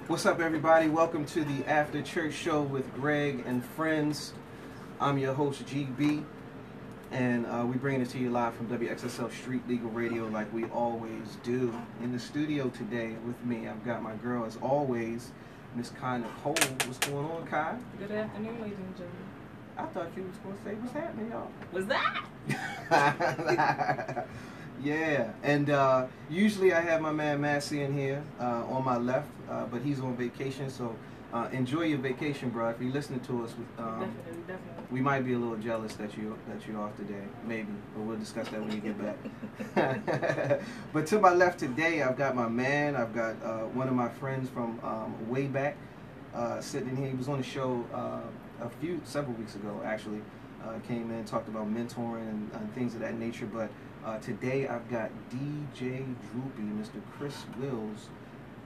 What's up, everybody? Welcome to the After Church Show with Greg and friends. I'm your host, GB, and we bring it to you live from WXSL Street Legal Radio like we always do. In the studio today with me, I've got my girl, as always, Miss Kai Nicole. What's going on, Kai? Good afternoon, ladies and gentlemen. I thought you was going to say what's happening, y'all. What's that? Yeah, and usually I have my man Massey in here on my left, but he's on vacation, so enjoy your vacation, bro. If you're listening to us, Definitely. we might be a little jealous that you're off today, maybe, but we'll discuss that when you get back. But to my left today, I've got my man. I've got one of my friends from way back sitting in here. He was on the show several weeks ago, actually. Came in, talked about mentoring and things of that nature, but today I've got DJ Droopy, Mr. Chris Wills,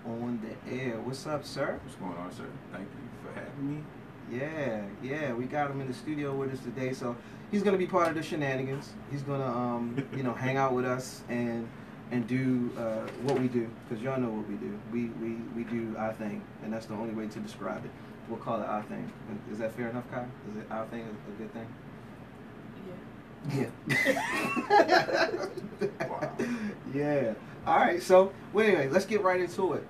on the air. What's up, sir? What's going on, sir? Thank you for having me. Yeah, we got him in the studio with us today, so he's gonna be part of the shenanigans. He's gonna, hang out with us and do what we do, because y'all know what we do. We do our thing, and that's the only way to describe it. We'll call it our thing. Is that fair enough, Kai? Is it our thing a good thing? Yeah. Wow. Yeah. All right. So, well, anyway, let's get right into it.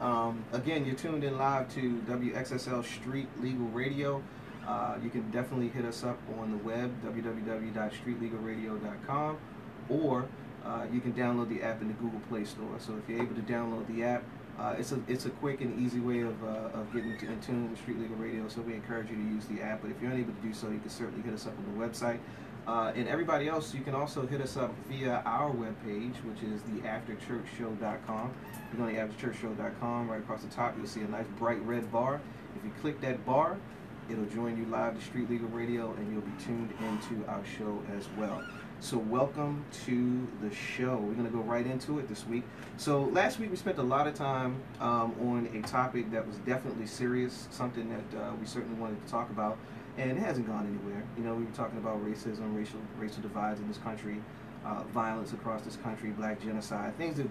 Again, you're tuned in live to WXSL Street Legal Radio. You can definitely hit us up on the web, www.streetlegalradio.com, or you can download the app in the Google Play Store. So if you're able to download the app, it's a quick and easy way of getting in tune with Street Legal Radio. So we encourage you to use the app. But if you're unable to do so, you can certainly hit us up on the website. And everybody else, you can also hit us up via our webpage, which is theafterchurchshow.com. You go to theafterchurchshow.com, right across the top, you'll see a nice bright red bar. If you click that bar, it'll join you live to Street Legal Radio, and you'll be tuned into our show as well. So welcome to the show. We're going to go right into it this week. So last week we spent a lot of time on a topic that was definitely serious, something that we certainly wanted to talk about. And it hasn't gone anywhere. You know, we were talking about racism, racial divides in this country, violence across this country, black genocide, things that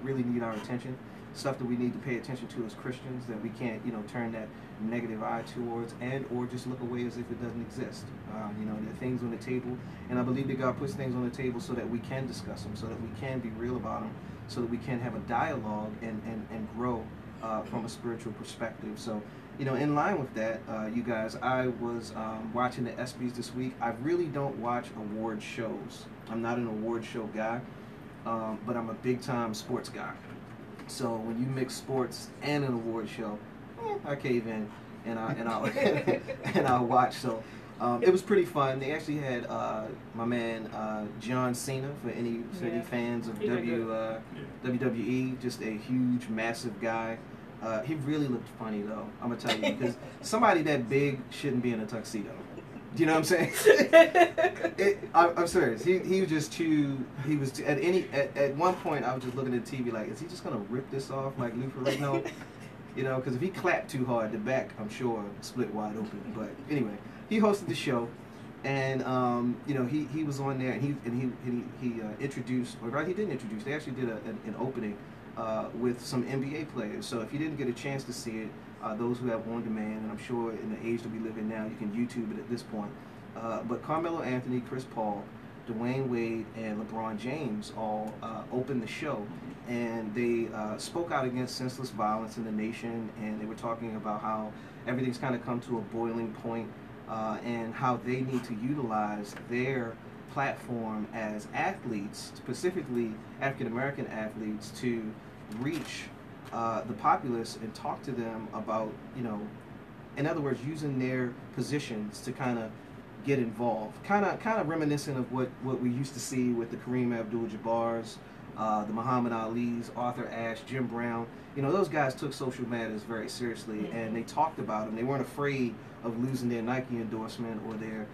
really need our attention, stuff that we need to pay attention to as Christians, that we can't, turn that negative eye towards or just look away as if it doesn't exist. There are things on the table, and I believe that God puts things on the table so that we can discuss them, so that we can be real about them, so that we can have a dialogue and grow from a spiritual perspective. So, in line with that, you guys, I was watching the ESPYs this week. I really don't watch award shows. I'm not an award show guy, but I'm a big-time sports guy. So when you mix sports and an award show, I cave in and I'll and I'll watch. So it was pretty fun. They actually had my man John Cena, for any fans of WWE, just a huge, massive guy. He really looked funny, though, I'm going to tell you, because somebody that big shouldn't be in a tuxedo. Do you know what I'm saying? I'm serious. He was just at one point I was just looking at the TV like, is he just going to rip this off like Lou Ferrigno? Because if he clapped too hard, the back, I'm sure, split wide open. But anyway, he hosted the show, and he was on there, and he introduced, or right, he didn't introduce, they actually did an opening with some NBA players. So if you didn't get a chance to see it, those who have on demand, and I'm sure in the age that we live in now, you can YouTube it at this point. But Carmelo Anthony, Chris Paul, Dwayne Wade, and LeBron James all opened the show, and they spoke out against senseless violence in the nation, and they were talking about how everything's kind of come to a boiling point, and how they need to utilize their platform as athletes, specifically African American athletes, to reach the populace and talk to them about, in other words, using their positions to kind of get involved. Kind of reminiscent of what we used to see with the Kareem Abdul-Jabbars, the Muhammad Ali's, Arthur Ashe, Jim Brown. Those guys took social matters very seriously, and they talked about them. They weren't afraid of losing their Nike endorsement or their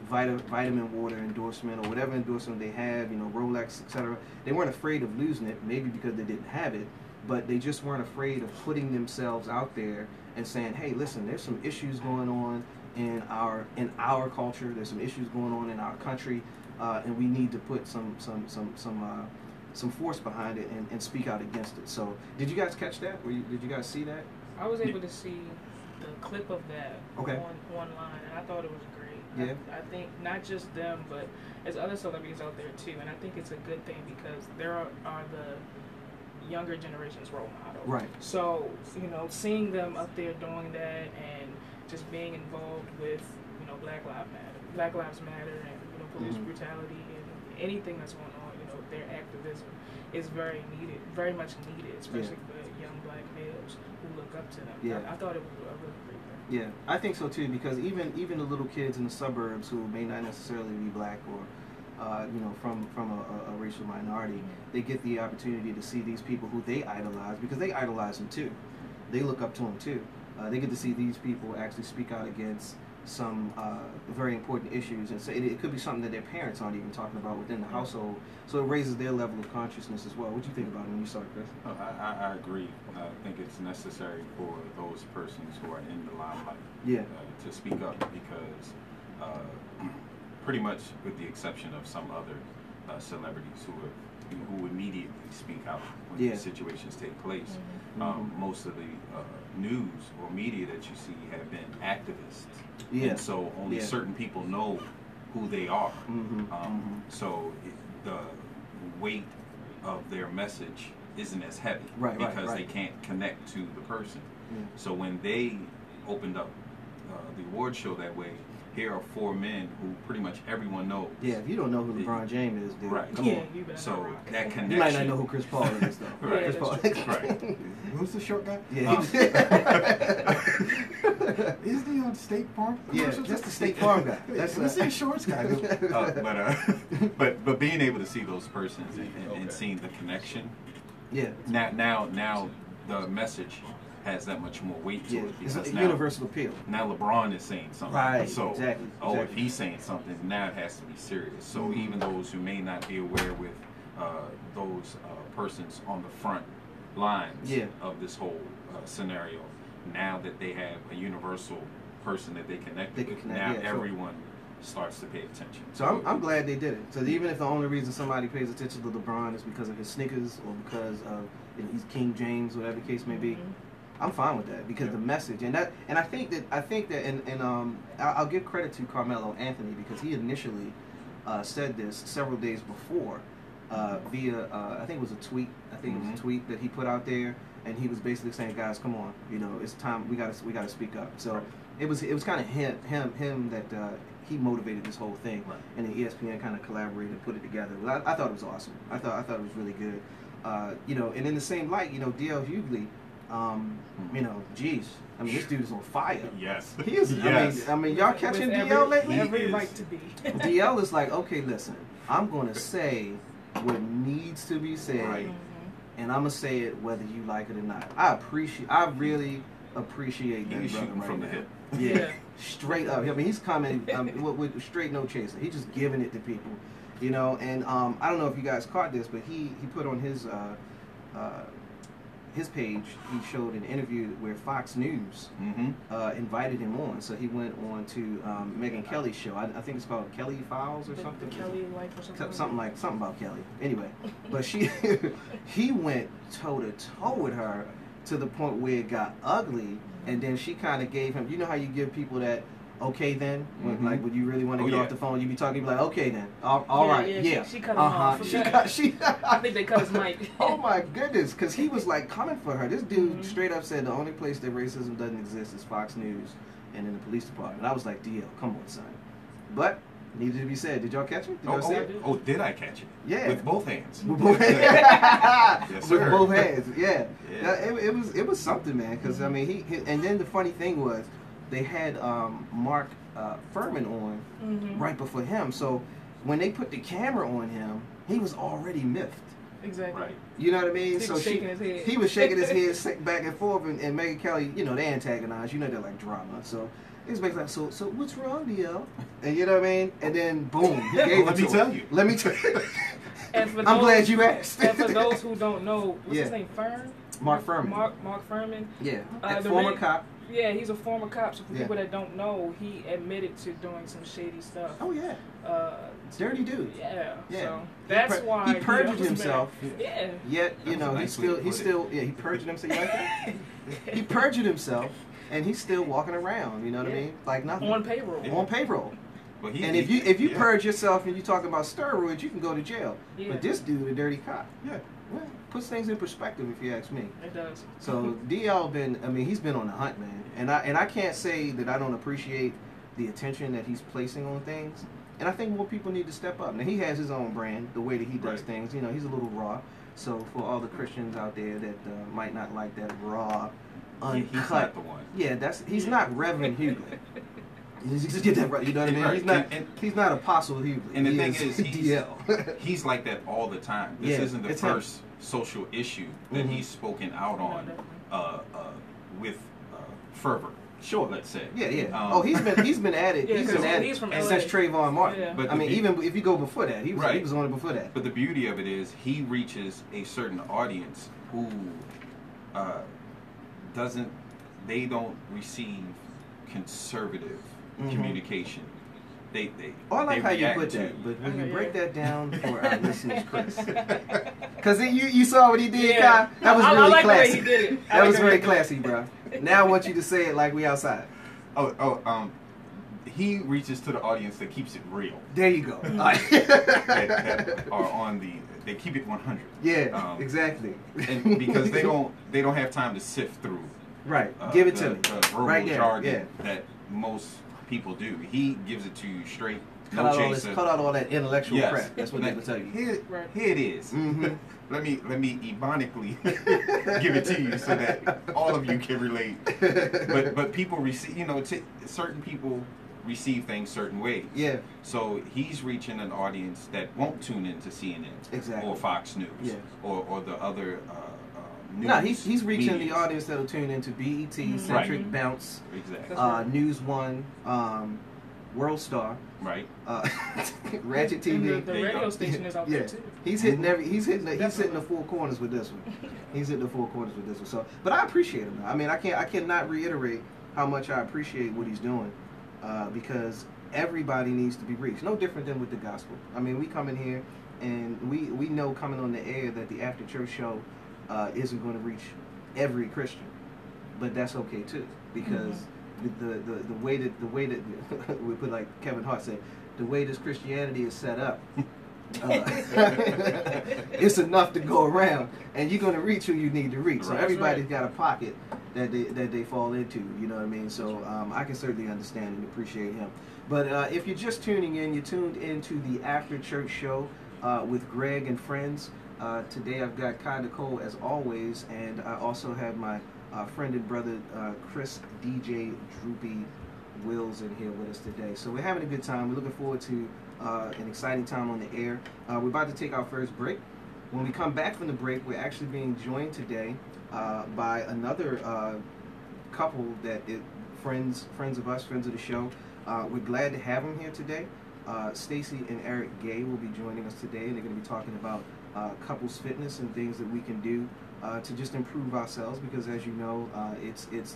vitamin water endorsement or whatever endorsement they have, Rolex, etc. They weren't afraid of losing it, maybe because they didn't have it, but they just weren't afraid of putting themselves out there and saying, hey, listen, there's some issues going on in our culture, there's some issues going on in our country, and we need to put some some force behind it and speak out against it. So, did you guys catch that? Did you guys see that? I was able to see the clip of that Okay. online, and I thought it was great. Yeah. I think not just them, but there's other celebrities out there too, and I think it's a good thing because there are the younger generation's role model. Right. So, seeing them up there doing that and just being involved with, Black Lives Matter, and police Mhm. brutality and anything that's going on, their activism is very needed, very much needed, especially for young black males who look up to them. Yeah. I thought it was a really great thing. Yeah, I think so too, because even the little kids in the suburbs who may not necessarily be black or from a racial minority, they get the opportunity to see these people who they idolize, because they idolize them too. They look up to them too. They get to see these people actually speak out against some very important issues, and so it could be something that their parents aren't even talking about within the household. So it raises their level of consciousness as well. What do you think about it when you saw it, Chris? I agree. I think it's necessary for those persons who are in the limelight to speak up because pretty much with the exception of some other celebrities who immediately speak out when these situations take place, most of the news or media that you see have been activists. Yeah. And so only certain people know who they are. So the weight of their message isn't as heavy because they can't connect to the person. So when they opened up the award show that way, here are 4 men who pretty much everyone knows. Yeah, if you don't know who LeBron James is, dude, come on. You better So not rock. that connection. You might not know who Chris Paul is, though. Right. Chris Paul. Right. Who's the short guy? Yeah. Isn't he on State Farm? Yeah, commercials? that's the State Farm guy. That's the shorts guy. But being able to see those persons and seeing the connection. Yeah. Now the message has that much more weight to it It's because a universal appeal. now LeBron is saying something. Right, So exactly. if he's saying something, now it has to be serious. So even those who may not be aware with those persons on the front lines of this whole scenario, now that they have a universal person that they connect with, now everyone starts to pay attention. So I'm glad they did it. So even if the only reason somebody pays attention to LeBron is because of his sneakers or because of he's King James, whatever the case may be, I'm fine with that because the message and I think that I'll give credit to Carmelo Anthony because he initially said this several days before via I think it was a tweet. I think it was a tweet that he put out there, and he was basically saying, "Guys, come on, it's time. We gotta speak up." So it was kind of him that he motivated this whole thing, and then ESPN kind of collaborated and put it together. I thought it was awesome. I thought it was really good. And in the same light, DL Hughley. Geez, I mean, this dude is on fire. Yes. He is. Yes. I mean, y'all catching DL lately? Every right to be. DL is like, okay, listen, I'm gonna say what needs to be said, and I'm gonna say it whether you like it or not. I really appreciate that He's brother shooting right from now. the hip. Yeah, straight up. I mean, he's coming with straight no chaser. He's just giving it to people, And I don't know if you guys caught this, but he put on his page, he showed an interview where Fox News invited him on. So he went on to Megyn Kelly's show. I think it's called Kelly Files or something. The Kelly Life or something. Something about Kelly. Anyway, but he went toe to toe with her to the point where it got ugly, and then she kind of gave him. You know how you give people that. Okay then, when you really want to get off the phone, you be talking, you be like, okay then, all right. She cut him off. I think they cut his mic. Oh my goodness, because he was like coming for her. This dude straight up said the only place that racism doesn't exist is Fox News and in the police department. I was like, DL, come on, son. But needed to be said. Did y'all catch it? Did y'all see it? Did I catch it? Yeah, with both hands. With both hands. Yes, sir. With both hands. Yeah. It was something, man. Because I mean, he and then the funny thing was. They had Mark Furman on right before him. So when they put the camera on him, he was already miffed. Exactly. Right. You know what I mean? He was shaking his head. He was shaking his head back and forth, and Megyn Kelly, they antagonize. They're like drama. So he's basically like, so what's wrong, DL? And you know what I mean? And then boom, he gave Let me tell you. Let me tell you. I'm glad you asked. And for those who don't know, what's his name? Mark Furman. Mark Furman. Yeah. Former cop. Yeah, he's a former cop. So for people that don't know, he admitted to doing some shady stuff. Oh yeah. Dirty dude. Yeah. Yeah. So that's why he perjured himself. Yeah. Yet, you know, he perjured himself. You like that? He perjured himself, and he's still walking around. You know what I mean? Like nothing. On payroll. On payroll. Well, And if you purge yourself and you talking about steroids, you can go to jail. Yeah. But this dude, a dirty cop. Yeah. Well, puts things in perspective, if you ask me. It does. So DL he's been on the hunt, man. And I can't say that I don't appreciate the attention that he's placing on things. And I think more people need to step up. Now he has his own brand, the way that he does things. You know, he's a little raw. So for all the Christians out there that might not like that raw, uncut, he's not the one. Yeah, he's not Reverend Hughley. Just get that right. You know what I mean? Right. He's not Apostle Hughley. And the thing is, DL. he's like that all the time. This isn't the first him. social issue that he's spoken out on with fervor. Sure. Let's say. Yeah. He's been at it. He's been at it since Trayvon Martin. Yeah. But even if you go before that, he was on it before that. But the beauty of it is he reaches a certain audience who they don't receive conservative communication. I like how you react put to- that, but when you break that down for our listeners, Chris, because you saw what he did, Yeah. Kai? That was I really like the way classy. he did it. That was very classy, bro. Now I want you to say it like we outside. He reaches to the audience that keeps it real. There you go. that are on they keep it 100. Yeah, exactly. And because they don't have time to sift through. Right. Give it to me. The verbal Right there. jargon that most people do. He gives it to you straight. Cut out all that intellectual crap. That's what they will tell you. Here it is. Mm-hmm. Let me ebonically give it to you so that all of you can relate. But people receive, certain people receive things certain ways. Yeah. So he's reaching an audience that won't tune into CNN Exactly. or Fox News or the other news. No, he's reaching medias. the audience that'll tune into BET, Centric, Right. Bounce, Exactly. News One, World Star, Right. Ratchet TV. And the There you radio go. station is out Yeah, there too. he's hitting the four corners with this one. He's hitting the four corners with this one. So, but I appreciate him. I mean, I cannot reiterate how much I appreciate what he's doing, because everybody needs to be reached. No different than with the gospel. I mean, we come in here and we know coming on the air that the after church show isn't going to reach every Christian, but that's okay too, because the way that we put, like Kevin Hart said, the way this Christianity is set up, it's enough to go around, and you're going to reach who you need to reach. So Right. everybody's got a pocket that they fall into. You know what I mean? So I can certainly understand and appreciate him. But if you're just tuning in, you're tuned into the After Church Show with Greg and friends. Today I've got Kai Nicole as always, and I also have my friend and brother Chris DJ Droopy Wills in here with us today. So we're having a good time. We're looking forward to an exciting time on the air. We're about to take our first break. When we come back from the break, we're actually being joined today by another couple that friends of us, friends of the show. We're glad to have them here today. Stacy and Eric Gay will be joining us today, and they're going to be talking about couples fitness and things that we can do to just improve ourselves, because as you know,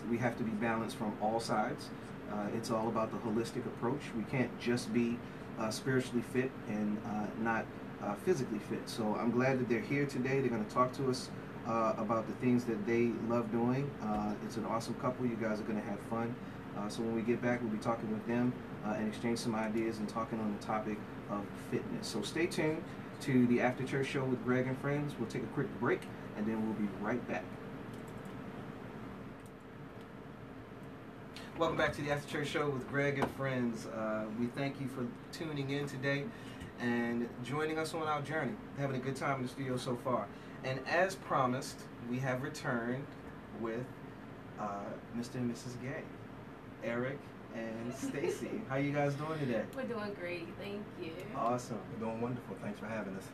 we have to be balanced from all sides. It's all about the holistic approach. We can't just be spiritually fit and not physically fit. So I'm glad that they're here today. They're going to talk to us about the things that they love doing. It's an awesome couple. You guys are going to have fun. So when we get back, we'll be talking with them and exchange some ideas and talking on the topic of fitness. So stay tuned to the After Church Show with Greg and friends. We'll take a quick break, and then we'll be right back. Welcome back to the After Church Show with Greg and friends. We thank you for tuning in today and joining us on our journey, having a good time in the studio so far. And as promised, we have returned with Mr. and Mrs. Gay, Eric and Stacy. How you guys doing today? We're doing great, thank you. Awesome. We're doing wonderful. Thanks for having us.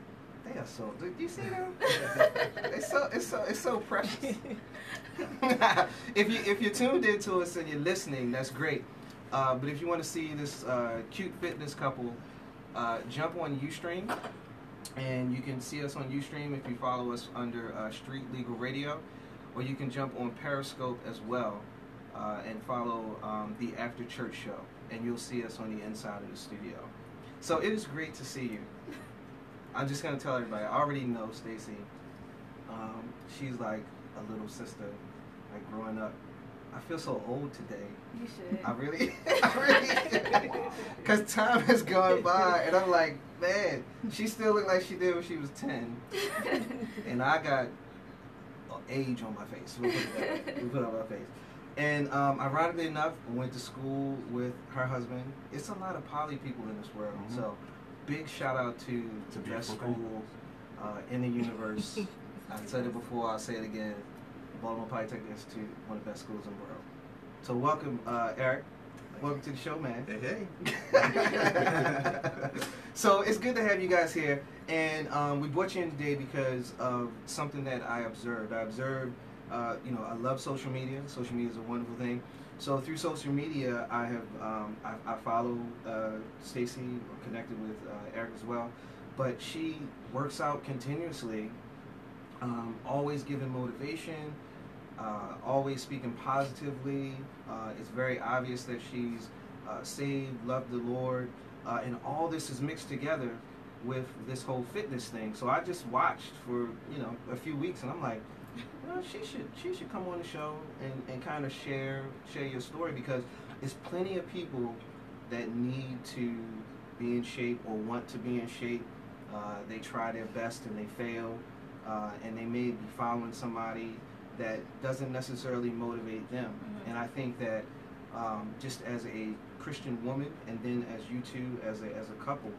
They are so. Do you see them? It's so precious. if you're tuned into us and you're listening, that's great. But if you want to see this cute fitness couple, jump on Ustream, and you can see us on Ustream if you follow us under Street Legal Radio, or you can jump on Periscope as well and follow the After Church Show, and you'll see us on the inside of the studio. So it is great to see you. I'm just gonna tell everybody. I already know Stacy. She's like a little sister, like growing up. I feel so old today. You should. I really, because time has gone by, and I'm like, man, she still look like she did when she was 10, and I got age on my face. We'll put it that way. We put it on my face. And ironically enough, I went to school with her husband. It's a lot of poly people in this world, so big shout out to the best school in the universe. I said it before, I'll say it again. Baltimore Polytechnic Institute, one of the best schools in the world. So welcome, Eric. Welcome to the show, man. Hey. So it's good to have you guys here, and we brought you in today because of something that I observed. I love social media. Social media is a wonderful thing. So through social media, I have I follow Stacy, connected with Eric as well, but she works out continuously, always giving motivation. Always speaking positively. It's very obvious that she's saved, loved the Lord, and all this is mixed together with this whole fitness thing. So I just watched for a few weeks, and I'm like, well, she should come on the show and kind of share your story, because there's plenty of people that need to be in shape or want to be in shape. They try their best and they fail, and they may be following somebody that doesn't necessarily motivate them. And I think that just as a Christian woman, and then as you two as a couple,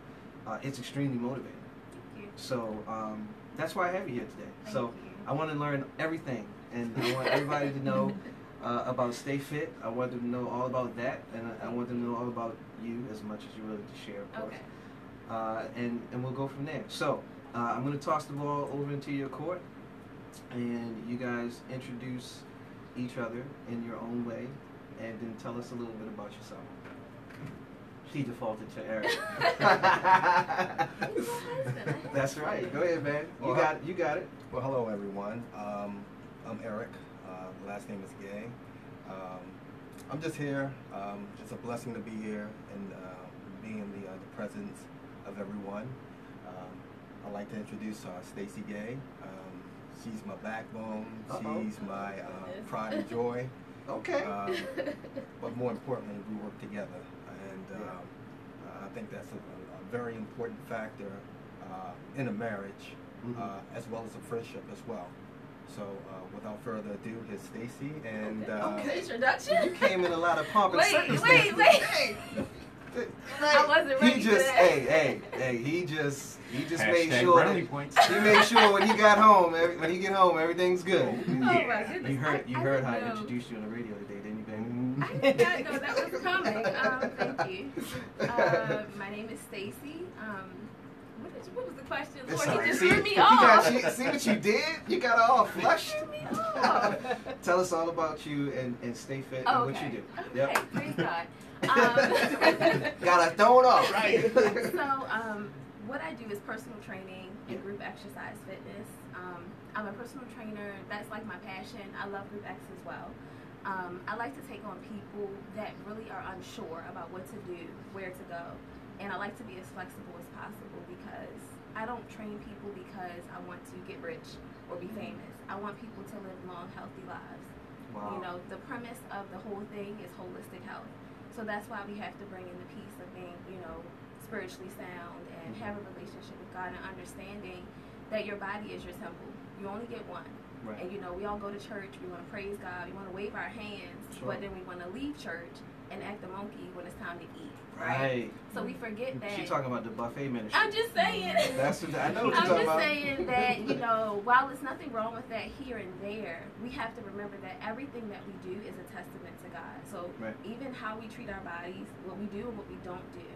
it's extremely motivating. Thank you. So that's why I have you here today. Thank So you. I want to learn everything, and I want everybody to know about Stay Fit. I want them to know all about that, and I want them to know all about you as much as you're willing to share, of course. Okay. And we'll go from there. So I'm going to toss the ball over into your court, and you guys introduce each other in your own way, and then tell us a little bit about yourself. She defaulted to Eric. That's right. Go ahead, man. You got it. Well, hello, everyone. I'm Eric. Last name is Gay. I'm just here. Just a blessing to be here and be in the presence of everyone. I'd like to introduce Stacy Gay. She's my backbone. She's my pride and joy. Okay. But more importantly, we work together, and I think that's a very important factor in a marriage, as well as a friendship as well. So, without further ado, here's Stacy, and Okay. Introduction. You came in a lot of pomp and circumstance. Wait. I wasn't ready for that. He just Hashtag made sure brownie points. he made sure when he got home, when he get home, everything's good. Oh my goodness. You I heard didn't how I know. introduced you on the radio today, didn't you, baby? I did not know that was coming. Thank you. My name is Stacy. What was the question? It's Lord, all he right. just See, threw me you off. see what you did? You got her all flushed. Threw me off. Tell us all about you and Stay Fit and what you do. Okay, praise God. Gotta throw it off, right? So, what I do is personal training and group exercise fitness. I'm a personal trainer. That's like my passion. I love group X as well. I like to take on people that really are unsure about what to do, where to go. And I like to be as flexible as possible, because I don't train people because I want to get rich or be famous. I want people to live long, healthy lives. Wow. You know, the premise of the whole thing is holistic health. So that's why we have to bring in the piece of being, spiritually sound and have a relationship with God, and understanding that your body is your temple. You only get one. Right. And, we all go to church, we want to praise God, we want to wave our hands, Sure. but then we want to leave church and act the monkey when it's time to eat. Right. So we forget that. She's talking about the buffet ministry. I'm just saying. That's what I know what you're I'm talking just about. saying that, while there's nothing wrong with that here and there, we have to remember that everything that we do is a testament to God. So Right. even how we treat our bodies, what we do and what we don't do,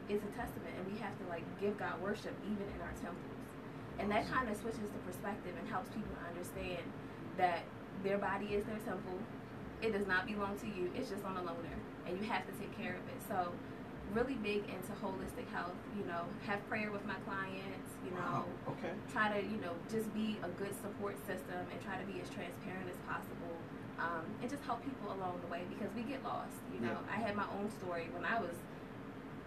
is a testament. And we have to give God worship even in our temples. And that kind of switches the perspective and helps people understand that their body is their temple. It does not belong to you. It's just on a loaner, and you have to take care of it. So really big into holistic health, have prayer with my clients, Wow. Okay. try to, just be a good support system and try to be as transparent as possible, and just help people along the way, because we get lost. Yeah. I had my own story when I was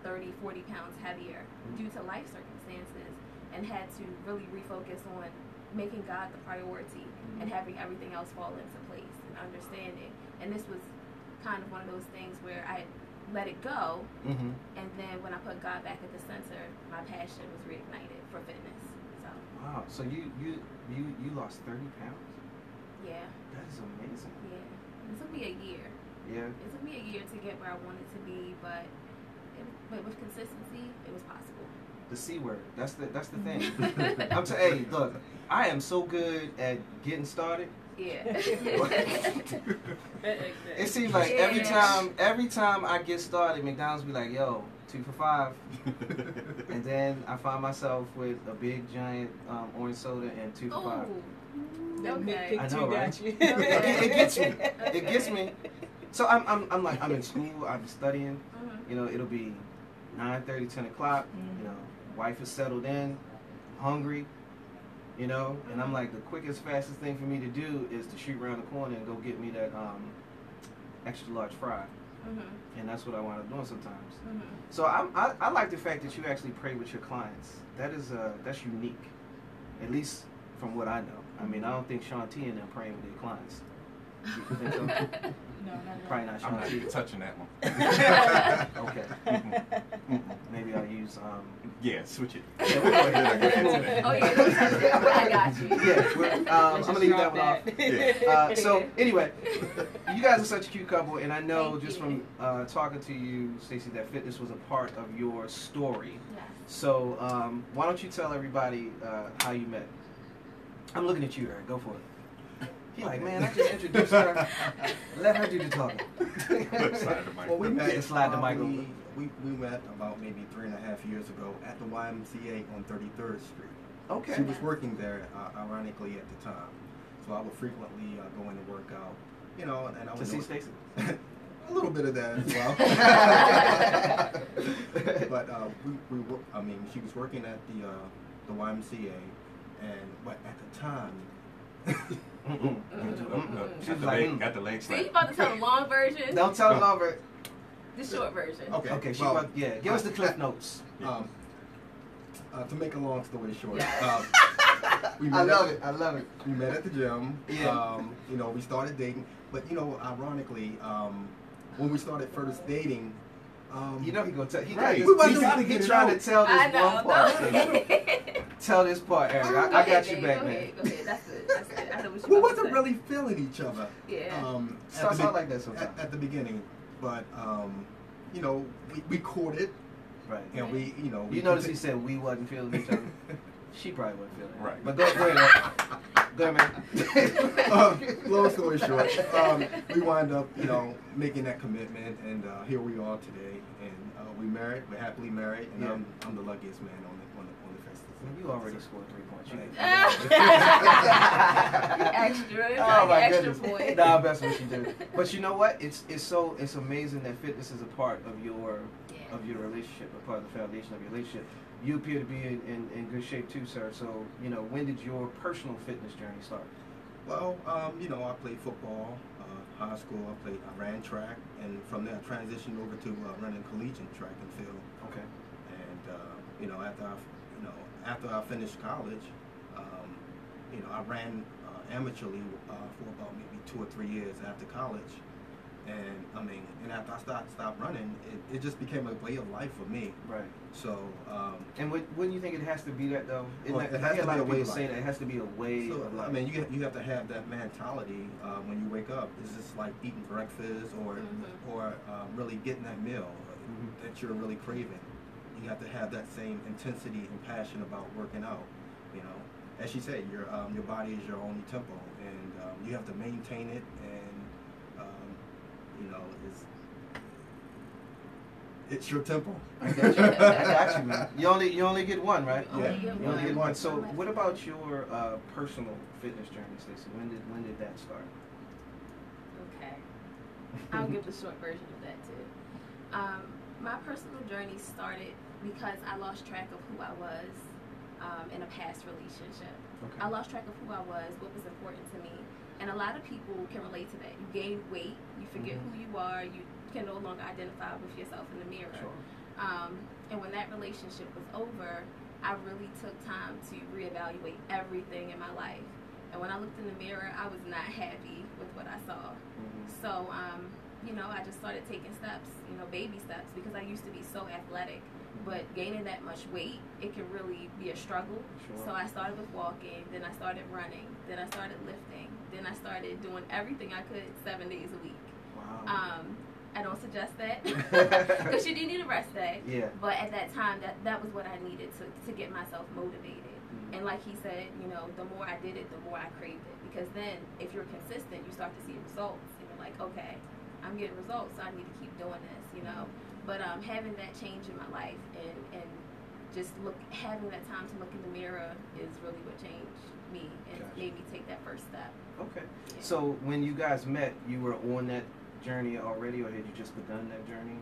30, 40 pounds heavier due to life circumstances, and had to really refocus on making God the priority and having everything else fall into place and understanding. And this was kind of one of those things where I let it go, and then when I put God back at the center, my passion was reignited for fitness. So wow, so you lost 30 pounds? yeah, That is amazing. yeah. It took me a year. Yeah. It took me a year to get where I wanted to be, but with consistency, it was possible. The C word. That's the thing. I'm saying, hey, look, I am so good at getting started. Yeah. It seems like every time I get started, McDonald's be like, yo, 2 for $5. And then I find myself with a big giant orange soda and 2 for $5. Okay. I know, right? You. It gets me. It gets me. So I'm like, I'm in school, I'm studying. You know, it'll be 9:30, 10 o'clock. You know, wife is settled in, hungry. You know, and I'm like, the quickest, fastest thing for me to do is to shoot around the corner and go get me that extra large fry. And that's what I wind up doing sometimes. So I like the fact that you actually pray with your clients. That's unique, at least from what I know. I mean, I don't think Sean T and them praying with their clients. You think so? No, not Probably not I'm Sean not T. even touching that one. Okay. Maybe I'll use Yeah, switch it. yeah, we'll go ahead. Oh yeah, don't touch it. I got you. Yeah, I'm gonna leave that one off. Yeah. So anyway, you guys are such a cute couple, and I know Thank just you. from talking to you, Stacey, that fitness was a part of your story. Yes. So why don't you tell everybody how you met? I'm looking at you, Eric. Go for it. He's like, man, I just introduced her. Let her do the talking. Slide the mic. Well, we met. Slide the mic over. We met about maybe 3.5 years ago at the YMCA on 33rd Street. Okay. She was working there, ironically, at the time. So I would frequently go in and work out, you know, and I would To see Stacey? a little bit of that as well. But we were, I mean, she was working at the YMCA, but at the time. Got the leg So you slap. about to tell the long version? Don't tell them over. The short version. Okay. Okay, she well, about, yeah. Give us the cliff notes. To make a long story short, Yes. we I met love at- it. I love it. We met at the gym. Yeah. You know, we started dating, but you know, ironically, when we started first dating, You know he gonna tell. He Right. got We wasn't this. trying to He get it trying out. to tell I this know. one part. No. Tell this part, Eric. Go I ahead, got you babe. back, Go man. ahead. Go ahead. That's good. That's good. I know what we you're about to wasn't say. really feeling each other. Yeah. Starts out like that sometimes. At the beginning, but you know, we courted, Right. and we, you know, You notice he said we wasn't feeling each other. She probably wasn't feeling it. Right. But go ahead. Go ahead, man. Long story short, we wind up, you know, making that commitment, and here we are today, and we married. We're happily married, and Yeah. I'm the luckiest man on the festival. You already scored 3 points. You Extra. It's Oh like my extra goodness. point. Nah, that's what you do. But you know what? It's amazing that fitness is a part of your relationship, a part of the foundation of your relationship. You appear to be in good shape too, sir. So, you know, when did your personal fitness journey start? Well, you know, I played football, high school. I ran track, and from there I transitioned over to running collegiate track and field. Okay. And you know, after I finished college, you know, I ran amateurly for about maybe 2 or 3 years after college. And I mean, and after I stopped running, it just became a way of life for me. Right. So. And wouldn't you think it has to be that though? Well, Isn't it that, has I hear to a lot be of a way people of say life. that it has to be a way So, of life. I mean, you have to have that mentality when you wake up. It's just like eating breakfast or really getting that meal that you're really craving. You have to have that same intensity and passion about working out. You know, as she said, your body is your only temple, and you have to maintain it. And you know, it's your temple. I got you, man. You only get one, right? Only Yeah. get You only get one. So, One. what about your personal fitness journey, Stacey? When did that start? Okay. I'll give the short version of that too. My personal journey started because I lost track of who I was in a past relationship. Okay. I lost track of who I was, what was important to me. And a lot of people can relate to that. You gain weight, you forget who you are, you can no longer identify with yourself in the mirror. Sure. And when that relationship was over, I really took time to reevaluate everything in my life. And when I looked in the mirror, I was not happy with what I saw. So, you know, I just started taking steps, you know, baby steps, because I used to be so athletic. But gaining that much weight, it can really be a struggle. Sure. So I started with walking, then I started running, then I started lifting, then I started doing everything I could 7 days a week. Wow. I don't suggest that because you do need a rest day. Yeah. But at that time, that was what I needed to get myself motivated. And like he said, you know, the more I did it, the more I craved it. Because then, if you're consistent, you start to see results, and you're like, okay, I'm getting results, so I need to keep doing this, you know. But having that change in my life and just having that time to look in the mirror is really what changed me and made me take that first step. Okay. Yeah. So when you guys met, you were on that journey already, or had you just begun that journey?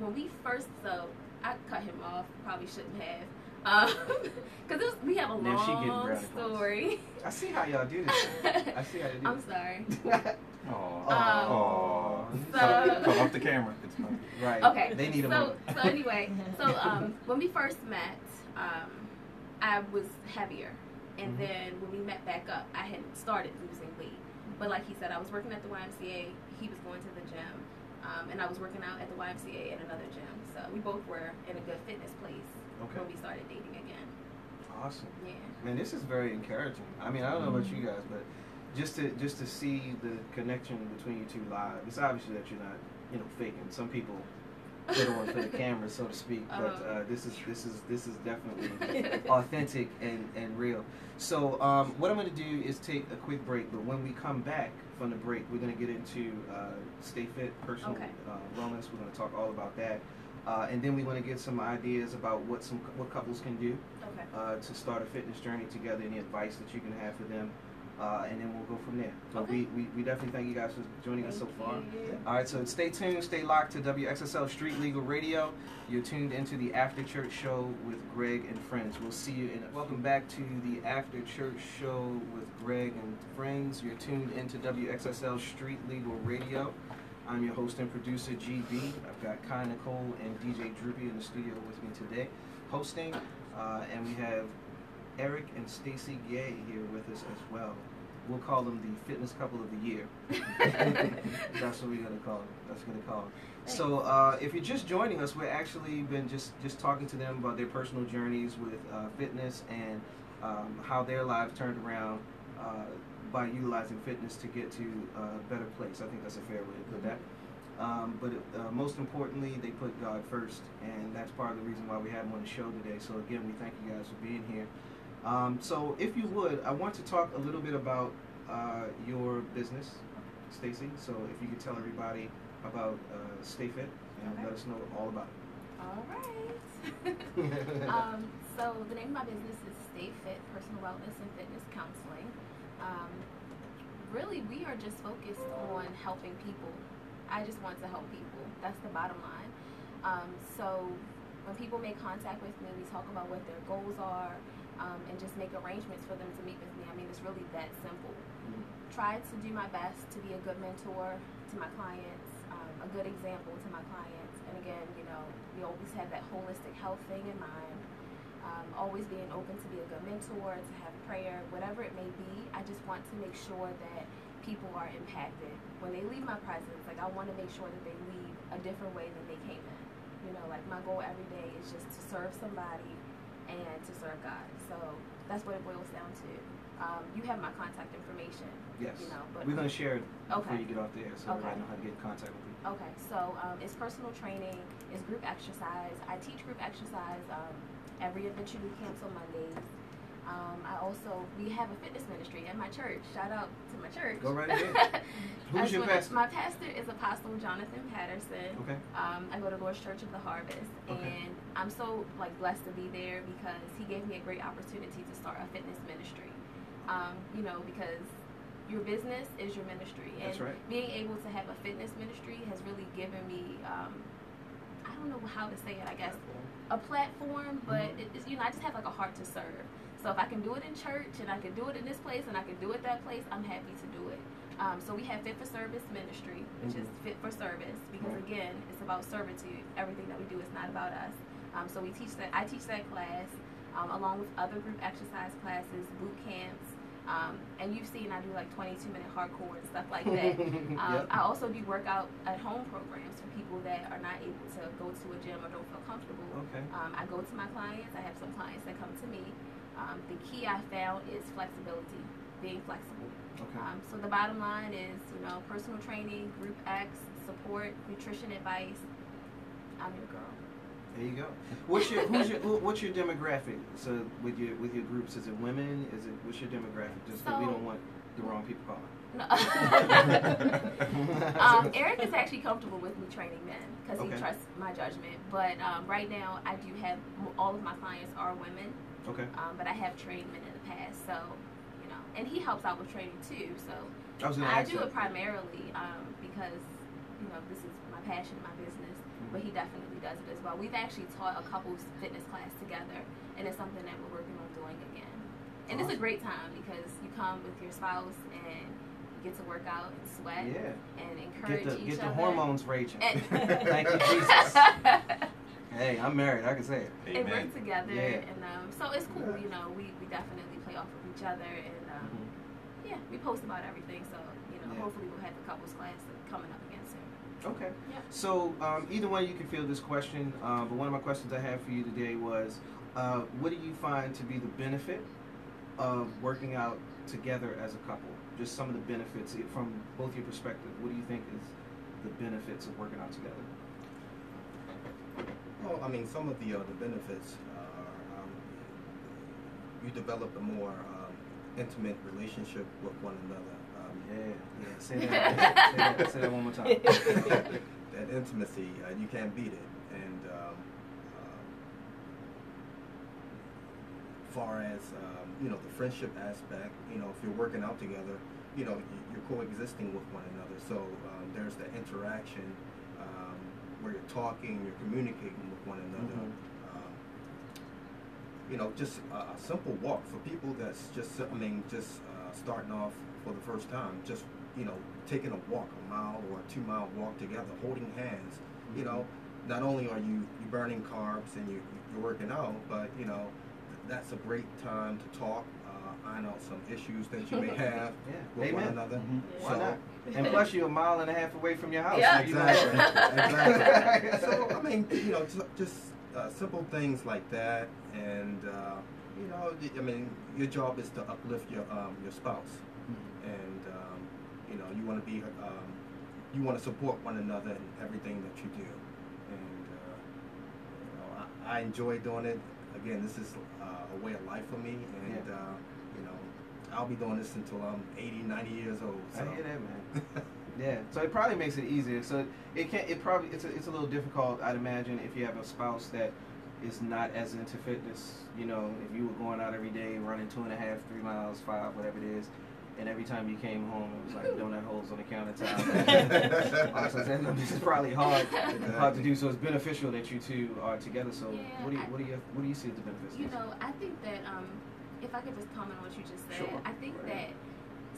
When we first, I cut him off. Probably shouldn't have, because we have a long story. I see how y'all do this. I see how you do. I'm sorry. Oh. Cut off the camera. It's fine. Right. Okay. They need a moment. So anyway, when we first met, I was heavier, and then when we met back up, I had started losing weight. But like he said, I was working at the YMCA. He was going to the gym, and I was working out at the YMCA at another gym. So we both were in a good fitness place when we started dating again. Awesome. Yeah. Man, this is very encouraging. I mean, I don't know about you guys, but just to see the connection between you two live, it's obviously that you're not, you know, faking. Some people put on for the camera, so to speak, but this is definitely authentic and real. So what I'm going to do is take a quick break, but when we come back from the break, we're going to get into Stay Fit, personal wellness. We're going to talk all about that, and then we're going to get some ideas about what couples can do to start a fitness journey together, any advice that you can have for them. And then we'll go from there. But we definitely thank you guys for joining us so far. All right, so stay tuned, stay locked to WXSL Street Legal Radio. You're tuned into the After Church Show with Greg and Friends. We'll see you in welcome back to the After Church Show with Greg and Friends. You're tuned into WXSL Street Legal Radio. I'm your host and producer, GB. I've got Kai Nicole and DJ Droopy in the studio with me today, hosting, and we have Eric and Stacy Gay here with us as well. We'll call them the fitness couple of the year. That's what we're gonna call them. So if you're just joining us, we're actually been just talking to them about their personal journeys with fitness and how their lives turned around by utilizing fitness to get to a better place. I think that's a fair way to put that. But most importantly, they put God first, and that's part of the reason why we have them on the show today. So again, we thank you guys for being here. So if you would, I want to talk a little bit about your business, Stacy. So if you could tell everybody about Stay Fit and let us know all about it. All right. So the name of my business is Stay Fit, Personal Wellness and Fitness Counseling. Really, we are just focused on helping people. I just want to help people. That's the bottom line. So when people make contact with me, we talk about what their goals are, and just make arrangements for them to meet with me. I mean, it's really that simple. Try to do my best to be a good mentor to my clients, a good example to my clients. And again, you know, we always have that holistic health thing in mind. Always being open to be a good mentor, to have prayer, whatever it may be. I just want to make sure that people are impacted. When they leave my presence, like, I want to make sure that they leave a different way than they came in. You know, like, my goal every day is just to serve somebody and to serve God. So that's what it boils down to. You have my contact information. Yes. You know, but we're going to share it before you get off there, so everybody know how to get in contact with you. Okay, so it's personal training, it's group exercise. I teach group exercise every event you cancel Mondays. We have a fitness ministry at my church. Shout out to my church. Go right ahead. Who's your pastor? My pastor is Apostle Jonathan Patterson. Okay. I go to Lord's Church of the Harvest, and I'm so blessed to be there because he gave me a great opportunity to start a fitness ministry. You know, because your business is your ministry, and being able to have a fitness ministry has really given me I don't know how to say it, I guess a platform, but it's, you know, I just have a heart to serve. So if I can do it in church, and I can do it in this place, and I can do it that place, I'm happy to do it. So we have Fit for Service Ministry, which is fit for service, because again, it's about servitude. Everything that we do is not about us. So we teach that. I teach that class along with other group exercise classes, boot camps, and you've seen I do like 22-minute hardcore and stuff like that. I also do workout at home programs for people that are not able to go to a gym or don't feel comfortable. I go to my clients. I have some clients that come to me. The key I found is flexibility, being flexible. So the bottom line is, personal training, group X, support, nutrition advice. I'm your girl. There you go. What's your demographic? So with your groups, is it women? What's your demographic? Just so we don't want the wrong people calling. No. Eric is actually comfortable with me training men because he trusts my judgment. But right now, I do have all of my clients are women. But I have trained men in the past, so and he helps out with training too. So I do it primarily because this is my passion, my business. But he definitely does it as well. We've actually taught a couples fitness class together, and it's something that we're working on doing again. And it's a great time because you come with your spouse and you get to work out and sweat and encourage each other. Get the hormones raging. Thank you, Jesus. Hey, I'm married. I can say it. And work together, and so it's cool. We definitely play off of each other, and we post about everything. So hopefully we'll have the couples class coming up again soon. Okay. Yep. So either one of you can field this question, but one of my questions I have for you today was, what do you find to be the benefit of working out together as a couple? Just some of the benefits from both your perspective. What do you think is the benefits of working out together? Well, I mean, some of the benefits are you develop a more intimate relationship with one another. Say that. Say that one more time. That intimacy, you can't beat it. And far as the friendship aspect, if you're working out together, you're coexisting with one another. So there's the interaction where you're talking, you're communicating with one another. Just a simple walk for people that's just starting off for the first time, just taking a walk, a mile or a 2-mile walk together, holding hands. Not only are you burning carbs and you're working out, but that's a great time to talk, iron out some issues that you may have with one another. Why not? And plus, you're 1.5 miles away from your house. Exactly. So I mean, just simple things like that, and I mean, your job is to uplift your spouse, and you want to be you want to support one another in everything that you do, and I enjoy doing it. Again, this is a way of life for me, and I'll be doing this until I'm 80, 90 years old. So. I hear that, man. Yeah, so it probably makes it easier. So it's a little difficult, I'd imagine, if you have a spouse that is not as into fitness. If you were going out every day, running 2.5, 3 miles, 5, whatever it is, and every time you came home, it was like donut holes on the countertop. This is probably hard to do. So it's beneficial that you two are together. So what do you see as the benefits? I think that if I could just comment on what you just said, I think that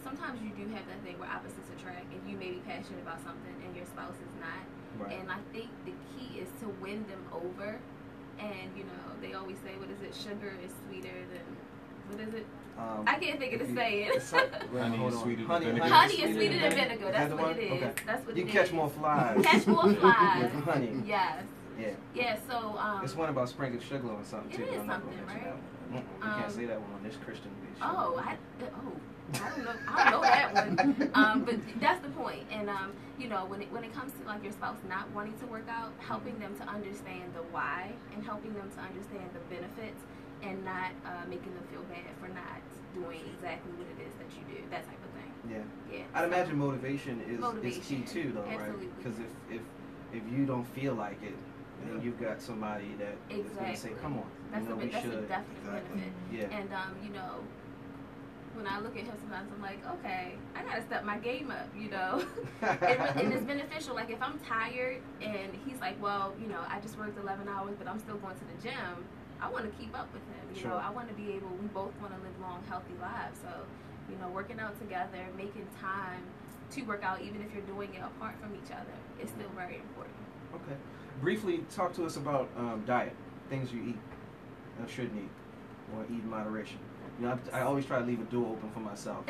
sometimes you do have that thing where opposites attract, and you may be passionate about something and your spouse is not. And I think the key is to win them over. And they always say, what is it? Sugar is sweeter than, what is it? I can't think of the saying. Honey is sweeter than vinegar. Honey is sweeter than vinegar. That's what it is. Okay. That's what you it is. Catch more flies. Catch more flies. With honey. Yes. Yeah. So it's one about sprinkled sugar on something too. It is something, right? You can't say that one on this Christian beach. I don't know that one. But that's the point. And when it comes to like your spouse not wanting to work out, helping them to understand the why and helping them to understand the benefits, and not making them feel bad for not doing exactly what it is that you do, that type of thing. Yeah. I'd imagine motivation is key too, though, absolutely. Right? Because if you don't feel like it, then you've got somebody that is going to say, "Come on, that's a definite benefit." Yeah. And when I look at him sometimes, I'm like, okay, I gotta step my game up, and it's beneficial. Like if I'm tired and he's like, well, I just worked 11 hours, but I'm still going to the gym. I want to keep up with him. I want to be able. We both want to live long, healthy lives. So, working out together, making time to work out, even if you're doing it apart from each other, is still very important. Okay. Briefly, talk to us about diet, things you eat or shouldn't eat, or eat in moderation. You know, I always try to leave a door open for myself.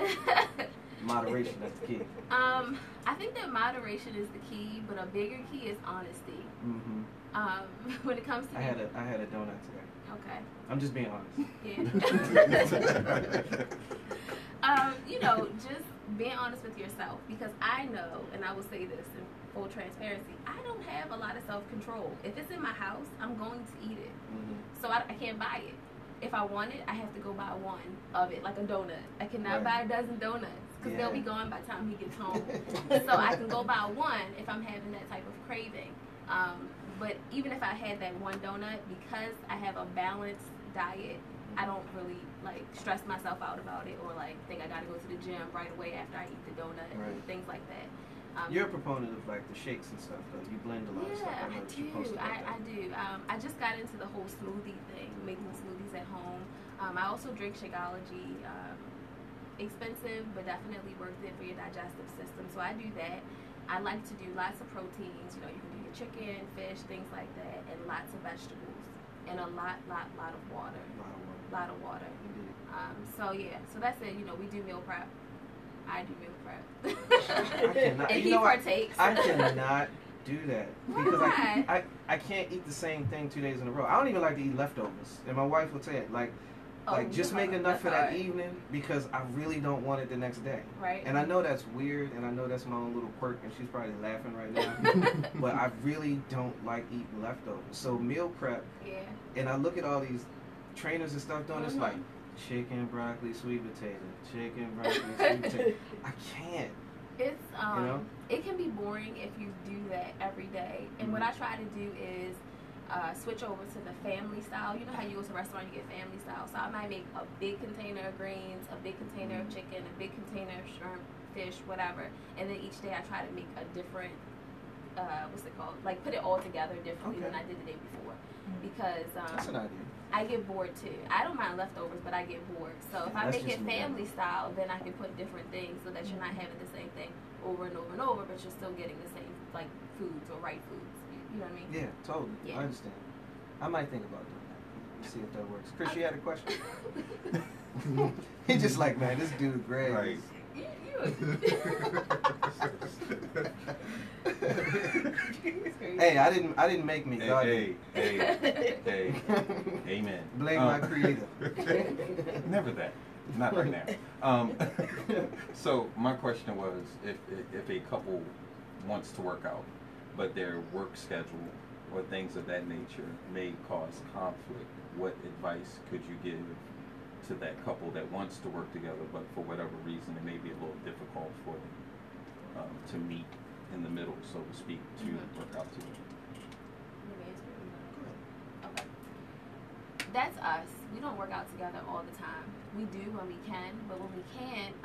Moderation, that's the key. I think that moderation is the key, but a bigger key is honesty. Mm-hmm. When it comes to I had a donut today. Okay. I'm just being honest. Yeah. You know, just being honest with yourself, because I know, and I will say this in full transparency, I don't have a lot of self-control. If it's in my house, I'm going to eat it. Mm-hmm. So I can't buy it. If I want it, I have to go buy one of it, like a donut. I cannot buy a dozen donuts because they'll be gone by the time he gets home. So I can go buy one if I'm having that type of craving. But even if I had that one donut, because I have a balanced diet, I don't really like stress myself out about it or like think I gotta go to the gym right away after I eat the donut and things like that. You're a proponent of like the shakes and stuff, though. You blend a lot of stuff. I do. I just got into the whole smoothie thing, making smoothies at home. I also drink Shakeology. Expensive, but definitely worth it for your digestive system. So I do that. I like to do lots of proteins. You know, you can do your chicken, fish, things like that, and lots of vegetables, and a lot of water. Lot of water. So yeah, so that's it. You know, we do meal prep. I do meal prep. I cannot. And he partakes. I cannot do that because Why? I can't eat the same thing 2 days in a row. I don't even like to eat leftovers, and my wife will say it like just make enough for that evening because I really don't want it the next day. Right. And I know that's weird, and I know that's my own little quirk, and she's probably laughing right now. But I really don't like eating leftovers. So meal prep. Yeah. And I look at all these trainers and stuff doing this like chicken, broccoli, sweet potato, chicken, broccoli, sweet potato. I can't. It's you know? It can be boring if you do that every day. And what I try to do is switch over to the family style. You know how you go to a restaurant, you get family style. So I might make a big container of greens, a big container of chicken, a big container of shrimp, fish, whatever. And then each day I try to make a different, what's it called? Like put it all together differently than I did the day before. Because that's an idea. I get bored too. I don't mind leftovers, but I get bored. So if I make it family style, then I can put different things so that you're not having the same thing over and over and over, but you're still getting the same like foods or right foods. You know what I mean? Yeah, totally. Yeah. I understand. I might think about doing that. Let's see if that works. Chris, you had a question? He's just like, man, this dude, Greg. Right. Hey, I didn't make me. God Hey. Amen. Blame my creator. Never that. Not right now. So my question was, if a couple wants to work out, but their work schedule or things of that nature may cause conflict, what advice could you give to that couple that wants to work together, but for whatever reason it may be a little difficult for them to meet in the middle, so to speak, to work out together? Okay. That's us. We don't work out together all the time. We do when we can, but when we can't,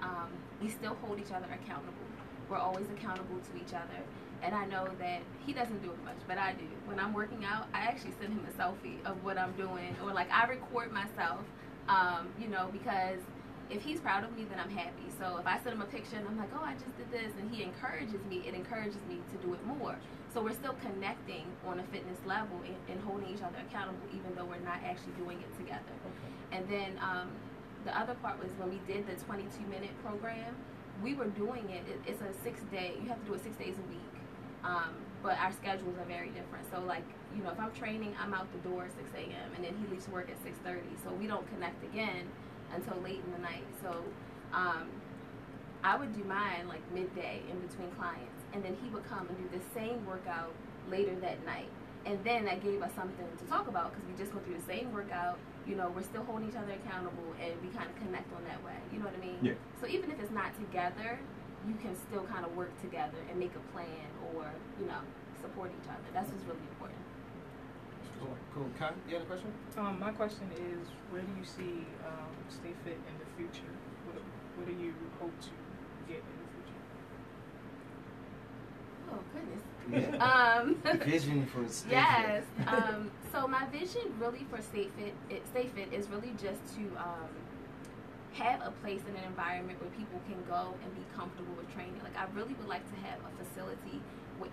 we still hold each other accountable. We're always accountable to each other. And I know that he doesn't do it much, but I do. When I'm working out, I actually send him a selfie of what I'm doing, or like I record myself, you know, because if he's proud of me, then I'm happy. So if I send him a picture and I'm like, oh, I just did this, and he encourages me, it encourages me to do it more. So we're still connecting on a fitness level and holding each other accountable, even though we're not actually doing it together. And then the other part was when we did the 22-minute program, we were doing it. It's a 6-day. You have to do it 6 days a week. But our schedules are very different. So like, you know, if I'm training, I'm out the door at 6 a.m. and then he leaves work at 6:30. So we don't connect again until late in the night. So I would do mine like midday in between clients, and then he would come and do the same workout later that night. And then that gave us something to talk about because we just went through the same workout. You know, we're still holding each other accountable, and we kind of connect on that way. You know what I mean? Yeah. So even if it's not together, you can still kind of work together and make a plan, or, you know, support each other. That's what's really important. Cool. Kai, you had a question? My question is, where do you see Stay Fit in the future? What do you hope to get in the future? Oh, goodness. Yeah. Vision for Stay Yes. Fit. So my vision really for Stay Fit is really just to have a place and an environment where people can go and be comfortable with training. Like, I really would like to have a facility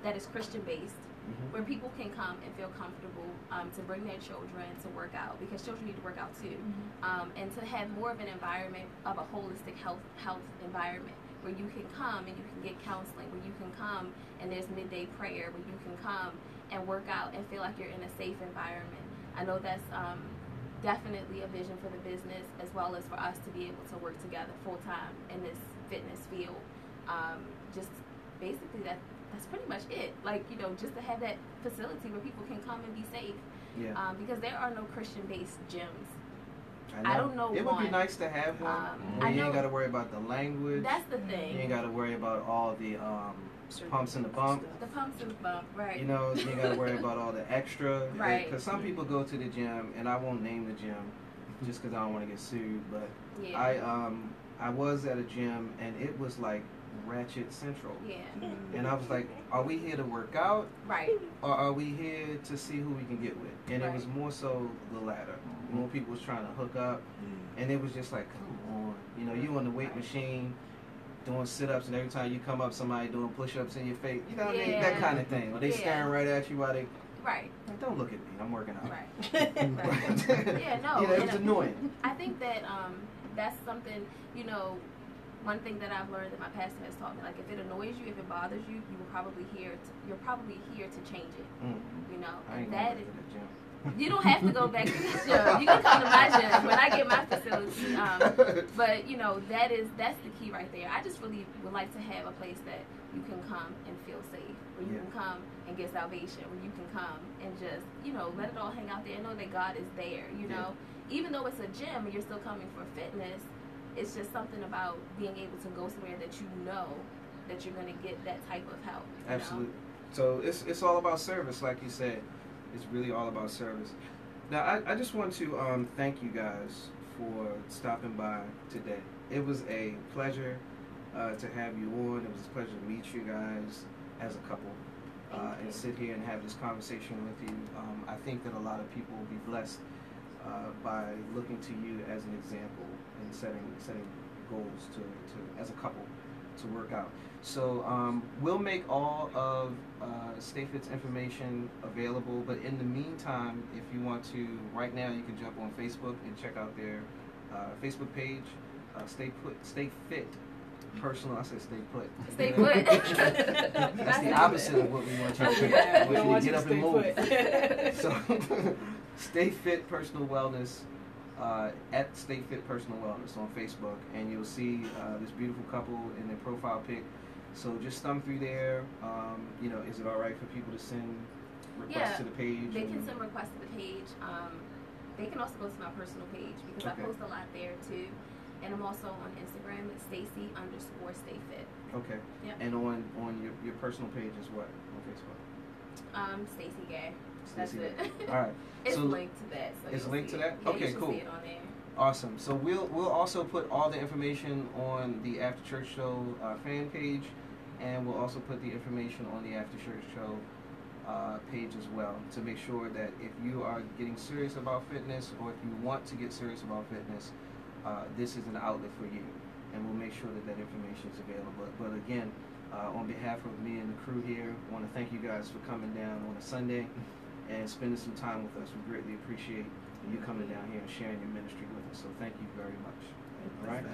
that is Christian based, where people can come and feel comfortable to bring their children to work out, because children need to work out too, and to have more of an environment of a holistic health environment where you can come and you can get counseling, where you can come and there's midday prayer, where you can come and work out and feel like you're in a safe environment. I know that's definitely a vision for the business, as well as for us to be able to work together full time in this fitness field. Just basically that's pretty much it. Like, you know, just to have that facility where people can come and be safe. Yeah. Because there are no Christian-based gyms. I don't know. It would be nice to have one. You ain't got to worry about the language. That's the thing. You ain't got to worry about all the pumps and the bump. The pumps and the bump, right. You know, you ain't got to worry about all the extra. Right. Because some people go to the gym, and I won't name the gym just because I don't want to get sued, but yeah. I was at a gym, and it was like Ratchet Central. Yeah. And I was like, are we here to work out? Right. Or are we here to see who we can get with? And it was more so the latter. More people was trying to hook up, and it was just like, come on. You know, you on the weight machine doing sit-ups, and every time you come up, somebody doing push-ups in your face. You know what I mean? That kind of thing. Or they staring right at you while they... Right. Like, don't look at me. I'm working out. Right. Right. Yeah, no. You know, it's annoying. I think that that's something, you know, one thing that I've learned that my pastor has taught me, like, if it annoys you, if it bothers you, you're probably here to change it. You know, I ain't that going to the gym. You don't have to go back to the gym. You can come to my gym when I get my facility. But you know, that's the key right there. I just really would like to have a place that you can come and feel safe, where you can come and get salvation, where you can come and just, you know, let it all hang out there and know that God is there. You know, even though it's a gym and you're still coming for fitness, it's just something about being able to go somewhere that you know that you're going to get that type of help. Absolutely. So it's all about service, like you said. It's really all about service. Now, I just want to thank you guys for stopping by today. It was a pleasure to have you on. It was a pleasure to meet you guys as a couple and sit here and have this conversation with you. I think that a lot of people will be blessed by looking to you as an example and setting goals to as a couple to work out. So we'll make all of StayFit's information available, but in the meantime, if you want to, right now you can jump on Facebook and check out their Facebook page, Stay Fit Personal. I said stay put. Stay put. That's the opposite of what we want you to do. We want you to get up and move. So Stay Fit Personal Wellness. At Stay Fit Personal Wellness on Facebook, and you'll see this beautiful couple in their profile pic. So just thumb through there. You know, is it all right for people to send requests to the page? They can send requests to the page. They can also go to my personal page because I post a lot there too. And I'm also on Instagram at Stacy_StayFit. Okay. Yep. And on your personal page is what on Facebook? Stacy Gay. That's it. All right. It's linked to that. So it's linked to that? Yeah, okay, cool. See it on there. Awesome. So we'll also put all the information on the After Church Show fan page, and we'll also put the information on the After Church Show page as well, to make sure that if you are getting serious about fitness, or if you want to get serious about fitness, this is an outlet for you, and we'll make sure that information is available. But again, on behalf of me and the crew here, I want to thank you guys for coming down on a Sunday and spending some time with us. We greatly appreciate you coming down here and sharing your ministry with us. So thank you very much. All right.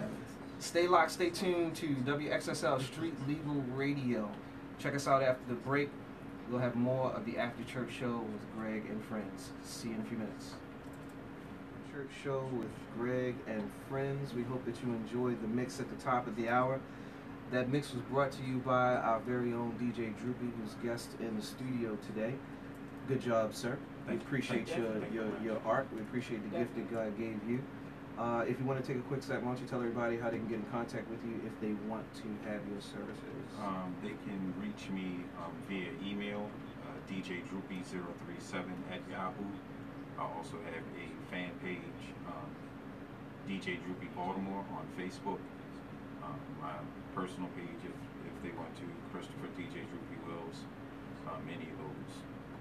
Stay locked, stay tuned to WXSL Street Legal Radio. Check us out after the break. We'll have more of the After Church Show with Greg and friends. See you in a few minutes. Church Show with Greg and friends. We hope that you enjoyed the mix at the top of the hour. That mix was brought to you by our very own DJ Droopy, who's guest in the studio today. Good job, sir. We appreciate your art. We appreciate the gift that God gave you. If you want to take a quick second, why don't you tell everybody how they can get in contact with you if they want to have your services? They can reach me via email, djdroopy037@yahoo. I also have a fan page, DJ Droopy Baltimore on Facebook. My personal page, if they want to, Christopher DJ Droopy Wills. Any of those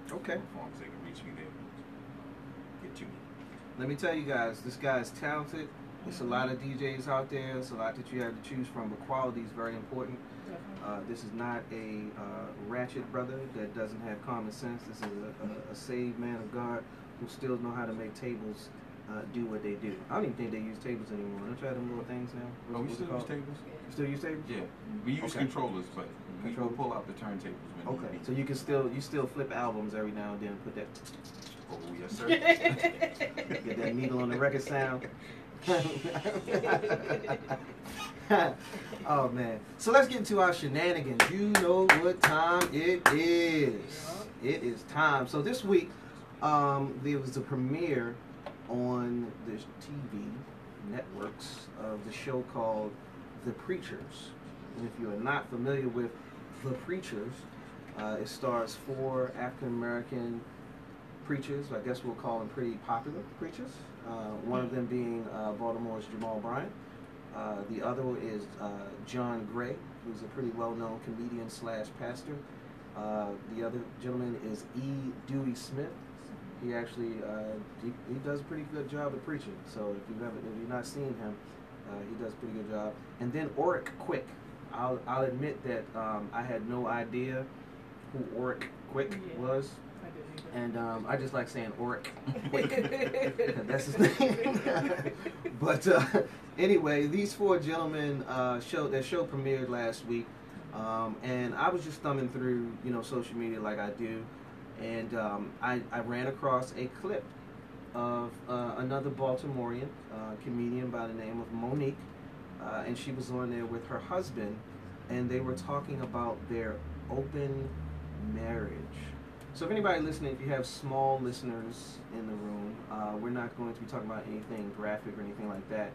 forms, they can reach me there. Get to me. Let me tell you guys, this guy is talented. There's a lot of DJs out there. It's a lot that you have to choose from, but quality is very important. This is not a ratchet brother that doesn't have common sense. This is a saved man of God who still know how to make tables do what they do. I don't even think they use tables anymore. Don't you have them little things now? Oh, we still use tables? You still use tables? Yeah. We use controllers, but we will pull out the turntables when okay. need. So you still flip albums every now and then and put that Oh yes sir. get that needle on the record sound. Oh man. So let's get into our shenanigans. You know what time it is. It is time. So this week, there was a premiere on the TV networks of the show called The Preachers. And if you are not familiar with The Preachers, it stars 4 African American preachers. I guess we'll call them pretty popular preachers. One of them being Baltimore's Jamal Bryant. The other is John Gray, who's a pretty well-known comedian / pastor. The other gentleman is E. Dewey Smith. He actually he does a pretty good job of preaching. So if you've not seen him, he does a pretty good job. And then Oric Quick. I'll admit that I had no idea who Oric Quick was. And I just like saying Oric Quick. That's his name. But anyway, these 4 gentlemen their show premiered last week. And I was just thumbing through, social media like I do. And I ran across a clip of another Baltimorean comedian by the name of Monique. And she was on there with her husband. And they were talking about their open marriage. So if anybody listening, if you have small listeners in the room, we're not going to be talking about anything graphic or anything like that,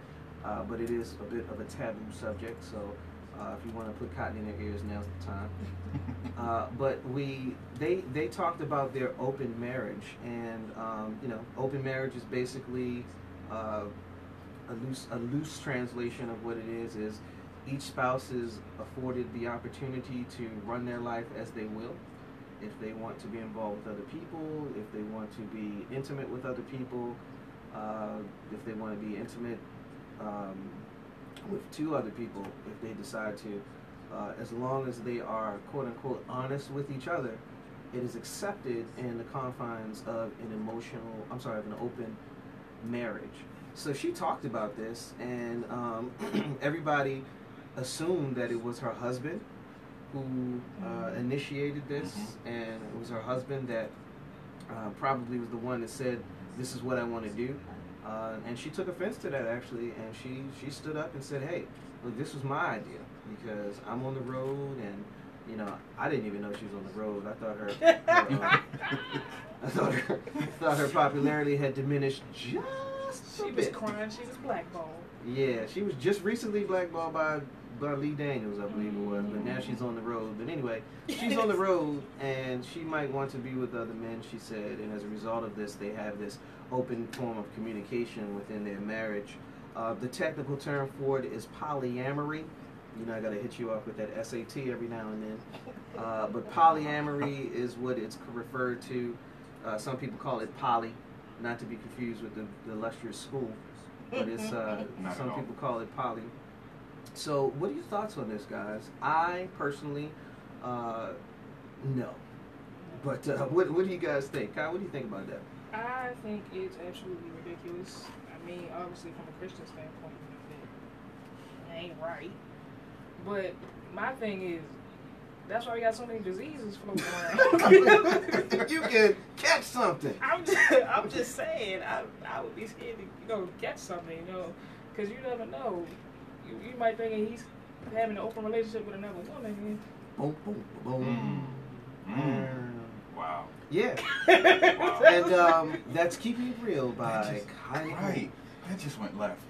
but it is a bit of a taboo subject, so if you want to put cotton in their ears, now's the time. But they talked about their open marriage, and open marriage is basically a loose translation of what it is each spouse is afforded the opportunity to run their life as they will. If they want to be involved with other people, if they want to be intimate with other people, if they want to be intimate with 2 other people, if they decide to, as long as they are quote unquote honest with each other, it is accepted in the confines of an open marriage. So she talked about this, and everybody assumed that it was her husband who initiated this, and it was her husband that probably was the one that said, this is what I want to do. And she took offense to that, actually, and she stood up and said, hey, look, this was my idea, because I'm on the road, and I didn't even know she was on the road. I thought her popularity had diminished just a bit. She was crying. She was blackballed. Yeah, she was just recently blackballed by Lee Daniels, I believe it was, but now she's on the road. But anyway, she's on the road, and she might want to be with other men, she said, and as a result of this, they have this open form of communication within their marriage. The technical term for it is polyamory. I got to hit you off with that SAT every now and then. But polyamory is what it's referred to. Some people call it poly, not to be confused with the illustrious school, but it's some people call it poly. So, what are your thoughts on this, guys? I personally, no. But what do you guys think? Kyle, what do you think about that? I think it's absolutely ridiculous. I mean, obviously, from a Christian standpoint, it ain't right. But my thing is, that's why we got so many diseases floating around. You can catch something. I'm just saying, I would be scared to catch something, because you never know. You might think he's having an open relationship with another woman. Boom, boom, boom. Wow. Yeah. Wow. And that's Keeping It Real by Kylie. Right. That just went left.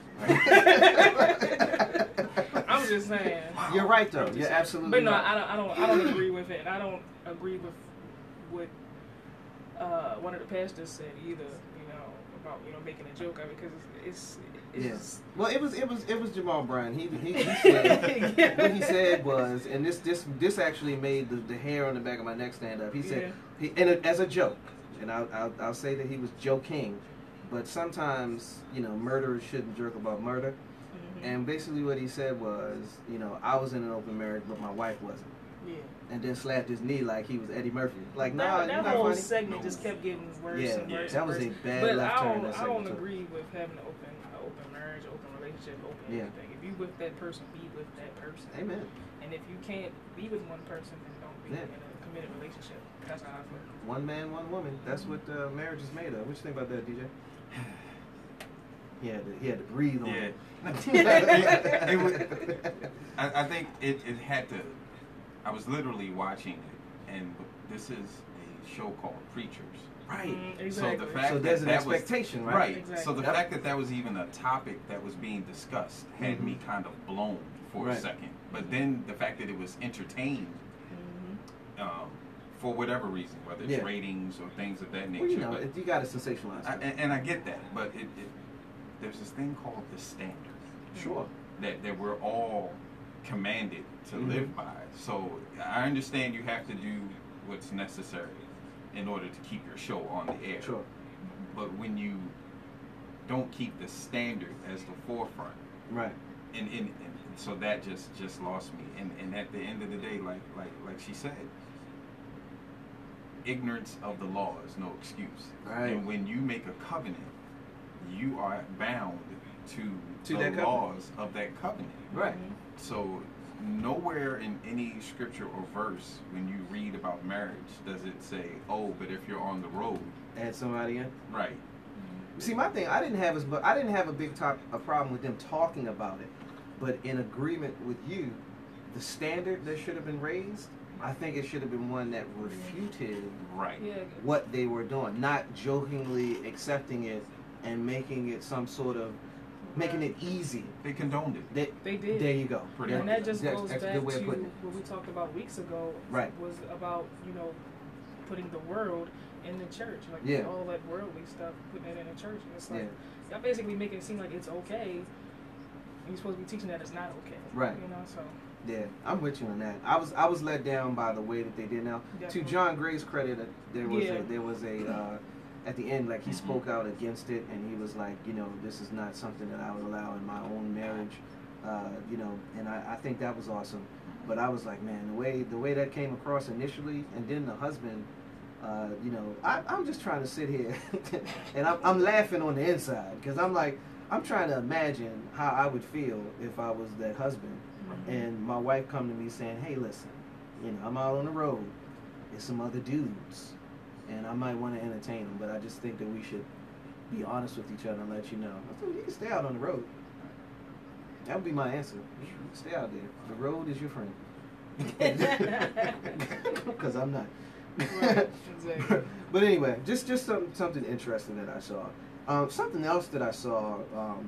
I'm just saying. You're right, though. You're absolutely right. But no, right. I don't agree with it. And I don't agree with what one of the pastors said either. About making a joke of it, because it's yes. Well, it was Jamal Bryant. He said what he said was, and this actually made the hair on the back of my neck stand up. He said, and as a joke, and I'll say that he was joking. but sometimes, you know, murderers shouldn't joke about murder. Mm-hmm. And basically what he said was, you know, I was in an open marriage, but my wife wasn't. Yeah. And then slapped his knee like he was Eddie Murphy. Like, that, nah, you're that not whole funny. segment just kept getting worse Yeah, and worse. that and was worse. a bad but left turn. That I don't segment, too. agree with having an open marriage, open relationship, open Yeah. everything. If you with that person, be with that person. Amen. And if you can't be with one person, then don't be Yeah. in a committed relationship. That's how I feel. One man, one woman. That's what marriage is made of. What you think about that, DJ? He had to breathe on Yeah. it. I think it had to. I was literally watching it, and this is a show called Preachers. Right. Exactly. So the fact So there's that an that was, expectation, right? right. Exactly. So the Yep. fact that that was even a topic that was being discussed had me kind of blown for Right. a second. But then the fact that it was entertained, Mm-hmm. for whatever reason, whether it's Yeah. ratings or things of that nature. Well, you know, but you got to sensationalize it. and I get that, but there's this thing called the standard Sure. that we're all commanded to Mhm. live by. So I understand you have to do what's necessary in order to keep your show on the air. Sure. But when you don't keep the standard as the forefront, Right. and so that just lost me. And at the end of the day, like she said, ignorance of the law is no excuse. Right. And when you make a covenant, you are bound to To the that covenant. laws of that covenant. Right. So nowhere in any scripture or verse when you read about marriage does it say, oh, but if you're on the road, Add somebody in. right? See, my thing, I didn't have a problem with them talking about it, but in agreement with you, the standard that should have been raised, I think it should have been one that refuted Right. Yeah. what they were doing, not jokingly accepting it and making it some sort of making it easy. They condoned it. They did. There you go. Pretty Yeah, And that just that's- goes that's a back good way to of putting it. what we talked about weeks ago. Right. Was about, putting the world in the church. Like Yeah. all that worldly stuff, putting it in the church. And it's like, Yeah. y'all basically making it seem like it's okay. And you're supposed to be teaching that it's not okay. Right. So. Yeah, I'm with you on that. I was let down by the way that they did. Now, Definitely. to John Gray's credit, there was Yeah. a at the end, like he spoke out against it, and he was like, this is not something that I would allow in my own marriage, and I think that was awesome. But I was like, man, the way that came across initially, and then the husband, I'm just trying to sit here, and I'm laughing on the inside because I'm like, I'm trying to imagine how I would feel if I was that husband. And my wife come to me saying, hey, listen, I'm out on the road. There's some other dudes. And I might want to entertain them, but I just think that we should be honest with each other and let you know. I said, you can stay out on the road. That would be my answer. You can stay out there. The road is your friend. Because I'm not. Right, exactly. But anyway, just something interesting that I saw. Something else that I saw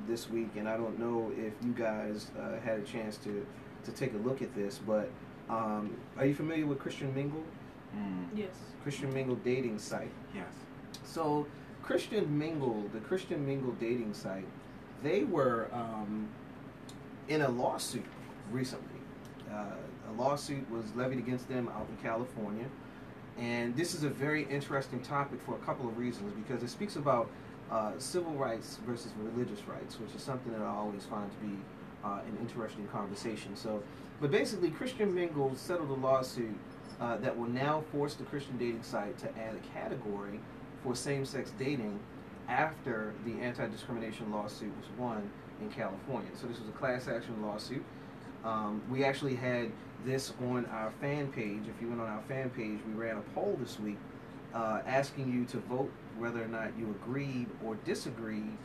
this week, and I don't know if you guys had a chance to take a look at this, but are you familiar with Christian Mingle? Yes. Christian Mingle dating site. Yes. So the Christian Mingle dating site, they were in a lawsuit recently. A lawsuit was levied against them out in California. And this is a very interesting topic for a couple of reasons, because it speaks about civil rights versus religious rights, which is something that I always find to be an interesting conversation. But basically, Christian Mingle settled a lawsuit that will now force the Christian dating site to add a category for same-sex dating after the anti-discrimination lawsuit was won in California. So this was a class action lawsuit. We actually had this on our fan page. If you went on our fan page, we ran a poll this week asking you to vote whether or not you agreed or disagreed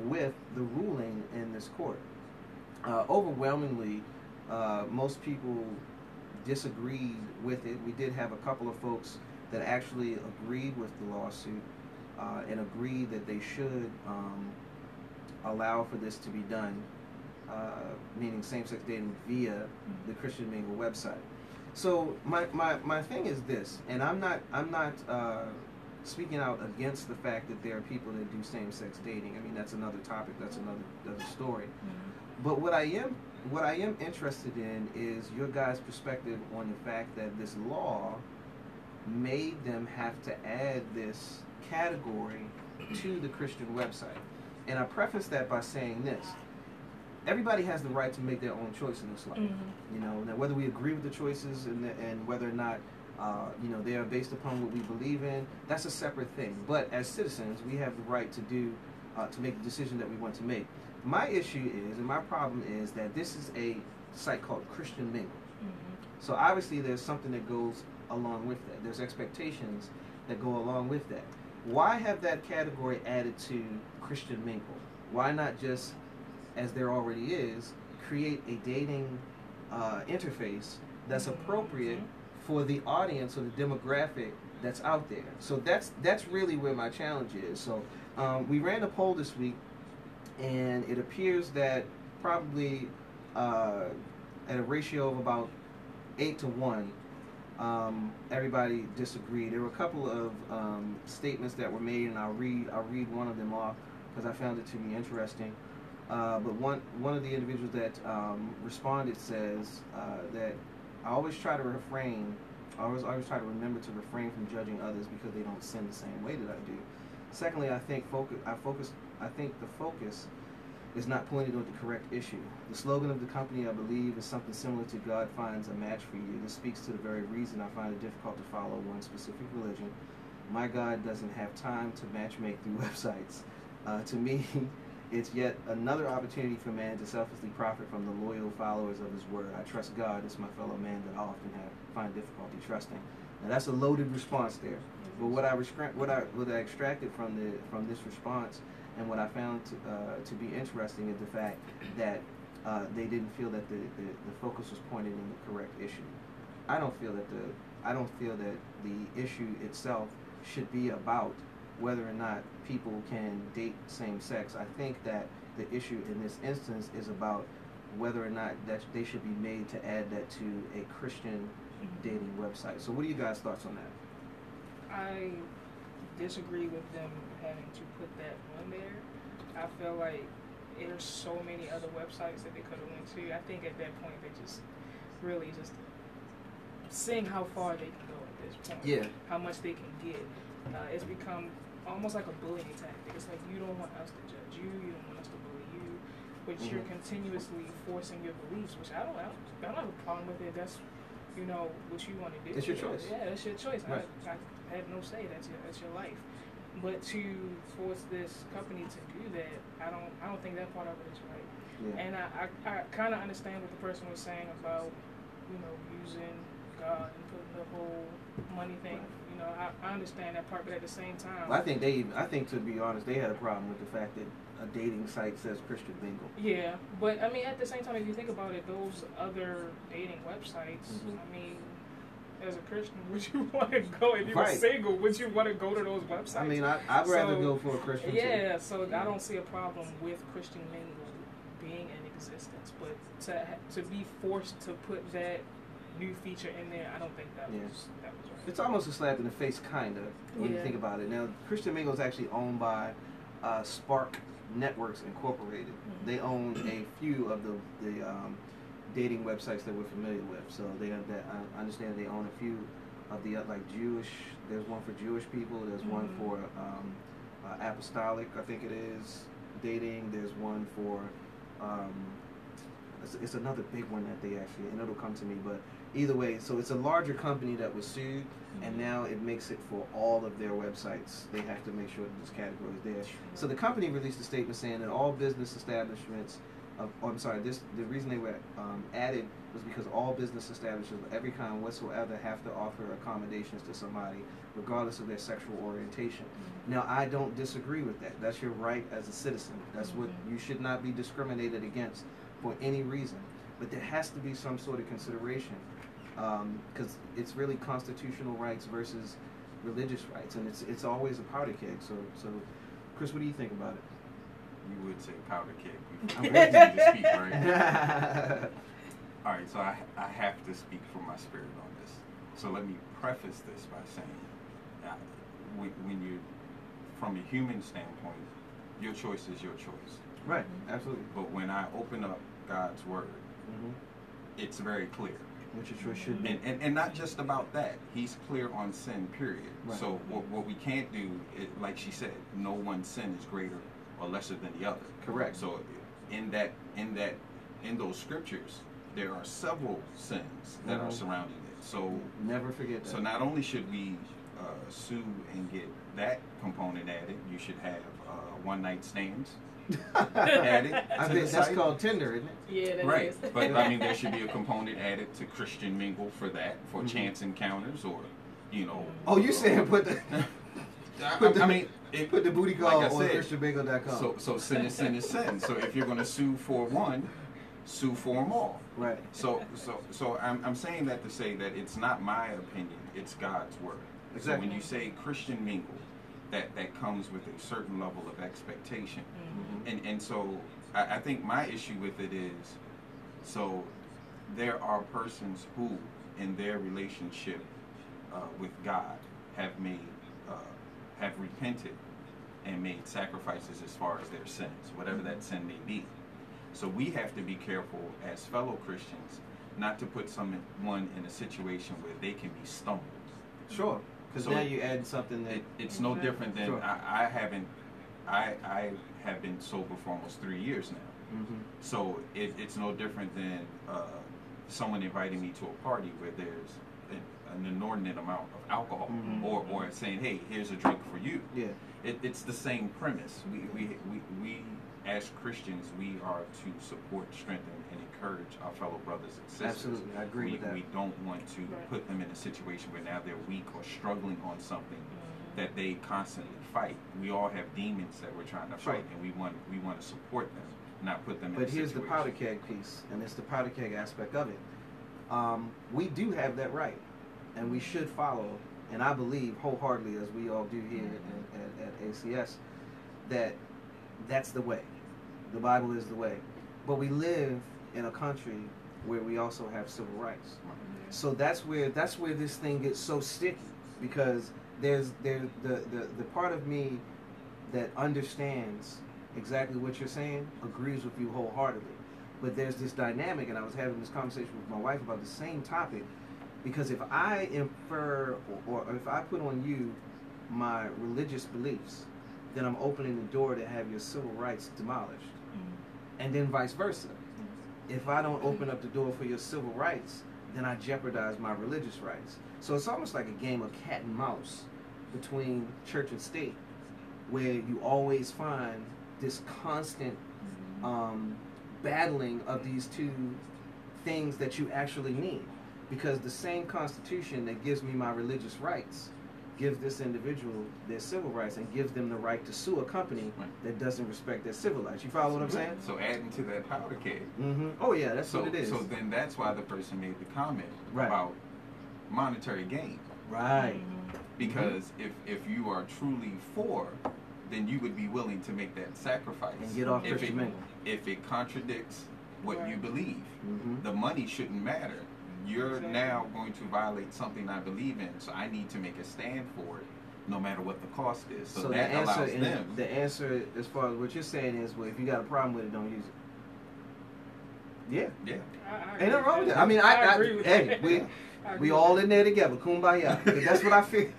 with the ruling in this court. Overwhelmingly, most people disagreed with it. We did have a couple of folks that actually agreed with the lawsuit and agreed that they should allow for this to be done, meaning same-sex dating via the Christian Mingle website. So my thing is this, and I'm not speaking out against the fact that there are people that do same-sex dating. I mean, that's another topic, that's another story. But what I am interested in is your guys' perspective on the fact that this law made them have to add this category to the Christian website. And I preface that by saying this. Everybody has the right to make their own choice in this life. You know, now whether we agree with the choices and whether or not you know, they are based upon what we believe in, that's a separate thing. But as citizens, we have the right to do to make the decision that we want to make. My issue is, and my problem is, that this is a site called Christian Mingle. So obviously there's something that goes along with that. There's expectations that go along with that. Why have that category added to Christian Mingle? Why not just, as there already is, create a dating interface that's appropriate for the audience or the demographic that's out there? So that's really where my challenge is. So we ran a poll this week, and it appears that probably at a ratio of about 8 to 1, everybody disagreed. There were a couple of statements that were made, and I'll read one of them off because I found it to be interesting. But one of the individuals that responded says that I always try to refrain. I always try to remember to refrain from judging others because they don't sin the same way that I do. Secondly, I think the focus is not pointed on the correct issue. The slogan of the company, I believe, is something similar to "God finds a match for you." This speaks to the very reason I find it difficult to follow one specific religion. My God doesn't have time to matchmake through websites. To me, it's yet another opportunity for man to selflessly profit from the loyal followers of his word. I trust God as my fellow man that I often find difficulty trusting. Now that's a loaded response there. But what I extracted from this response, and what I found to be interesting, is the fact that they didn't feel that the focus was pointed in the correct issue. I don't feel that the issue itself should be about whether or not people can date same sex. I think that the issue in this instance is about whether or not that they should be made to add that to a Christian dating website. So what are you guys' thoughts on that? I disagree with them having to put that on there. I feel like there's so many other websites that they could have went to. I think at that point they just really just seeing how far they can go at this point. Yeah. How much they can get. It's become almost like a bullying tactic. It's like, you don't want us to judge you, you don't want us to bully you, but you're continuously forcing your beliefs, which I don't have a problem with it. That's, you know, what you want to do. It's your choice. Yeah, it's your choice. Right. I have no say. That's your life. But to force this company to do that, I don't think that part of it is right. Yeah. And I kind of understand what the person was saying about, you know, using God and putting the whole money thing. Right. You know, I understand that part, but at the same time, Well, I think to be honest, they had a problem with the fact that a dating site says Christian Mingle. yeah. But I mean, at the same time, if you think about it, those other dating websites, I mean, as a Christian, would you want to go, if you were single, would you want to go to those websites? I mean, I'd rather go for a Christian. Yeah, so I don't see a problem with Christian Mingle being in existence, but to be forced to put that new feature in there, I don't think that was right. It's almost a slap in the face, kind of, when you think about it. Now, Christian Mingle is actually owned by Spark Networks Incorporated. They own a few of the dating websites that we're familiar with. So they have that. I understand they own a few of the like Jewish. There's one for Jewish people. There's one for apostolic, I think it is, dating. There's one for it's another big one that they actually, and it'll come to me, but either way, so it's a larger company that was sued, and now it makes it for all of their websites. They have to make sure that this category is there. So the company released a statement saying that all business establishments the reason they were added was because all business establishments of every kind whatsoever have to offer accommodations to somebody regardless of their sexual orientation. Now, I don't disagree with that. That's your right as a citizen. That's what you should not be discriminated against for any reason. But there has to be some sort of consideration because it's really constitutional rights versus religious rights, and it's always a powder keg. So Chris, what do you think about it? You would say powder keg. I'm ready to speak, right? All right, so I have to speak from my spirit on this. So let me preface this by saying, when you, from a human standpoint, your choice is your choice. Right, absolutely. But when I open up God's word, it's very clear. Which it should be. And not just about that. He's clear on sin, period. Right. So what we can't do, like she said, no one sin is greater or lesser than the other. Correct. So in those scriptures, there are several sins that are surrounding it. So never forget that. So not only should we sue and get that component added, you should have one night stands added. I think that's called Tinder, isn't it? Yeah, that Right, is. but I mean, there should be a component added to Christian Mingle for that, for chance encounters, or Oh, you saying put the I mean, put the booty call like I on said, ChristianBingo.com. So sin is sin is sin. So if you're going to sue for one, sue for them all. Right. So I'm saying that to say that it's not my opinion, it's God's word. Exactly. So when you say Christian Mingle, that comes with a certain level of expectation. And so I think my issue with it is, so there are persons who in their relationship with God have repented and made sacrifices as far as their sins, whatever that sin may be. So we have to be careful as fellow Christians not to put someone in a situation where they can be stumbled. Sure. Because So now you add something that it's no different than Sure. I have been sober for almost 3 years now. So it's no different than someone inviting me to a party where there's an inordinate amount of alcohol, or saying, hey, here's a drink for you. Yeah. It's the same premise. We as Christians, we are to support, strengthen, and encourage our fellow brothers and sisters. Absolutely, I agree with that. We don't want to put them in a situation where now they're weak or struggling on something that they constantly fight. We all have demons that we're trying to fight, and we want to support them, not put them in a But here's the situation. powder keg piece, and it's the powder keg aspect of it. We do have that right, and we should follow, and I believe wholeheartedly, as we all do here at ACS, that that's the way. The Bible is the way. But we live in a country where we also have civil rights. So that's where this thing gets so sticky, because there's the part of me that understands exactly what you're saying, agrees with you wholeheartedly. But there's this dynamic, and I was having this conversation with my wife about the same topic, because if I infer or if I put on you my religious beliefs, then I'm opening the door to have your civil rights demolished. And then vice versa. If I don't open up the door for your civil rights, then I jeopardize my religious rights. So it's almost like a game of cat and mouse between church and state, where you always find this constant battling of these two things that you actually need. Because the same Constitution that gives me my religious rights gives this individual their civil rights and gives them the right to sue a company that doesn't respect their civil rights. You follow what I'm saying? So adding to that powder keg. Oh yeah, that's what it is. So then that's why the person made the comment about monetary gain. Right. Because if you are truly for, then you would be willing to make that sacrifice. And get off Christian Mingle. If it contradicts what you believe, the money shouldn't matter. You're now going to violate something I believe in, so I need to make a stand for it, no matter what the cost is. So that allows them. The answer, as far as what you're saying, is, well, if you got a problem with it, don't use it. Yeah. Yeah. Ain't nothing wrong with that. I mean, I agree with that. We all in there together, kumbaya. That's what I feel.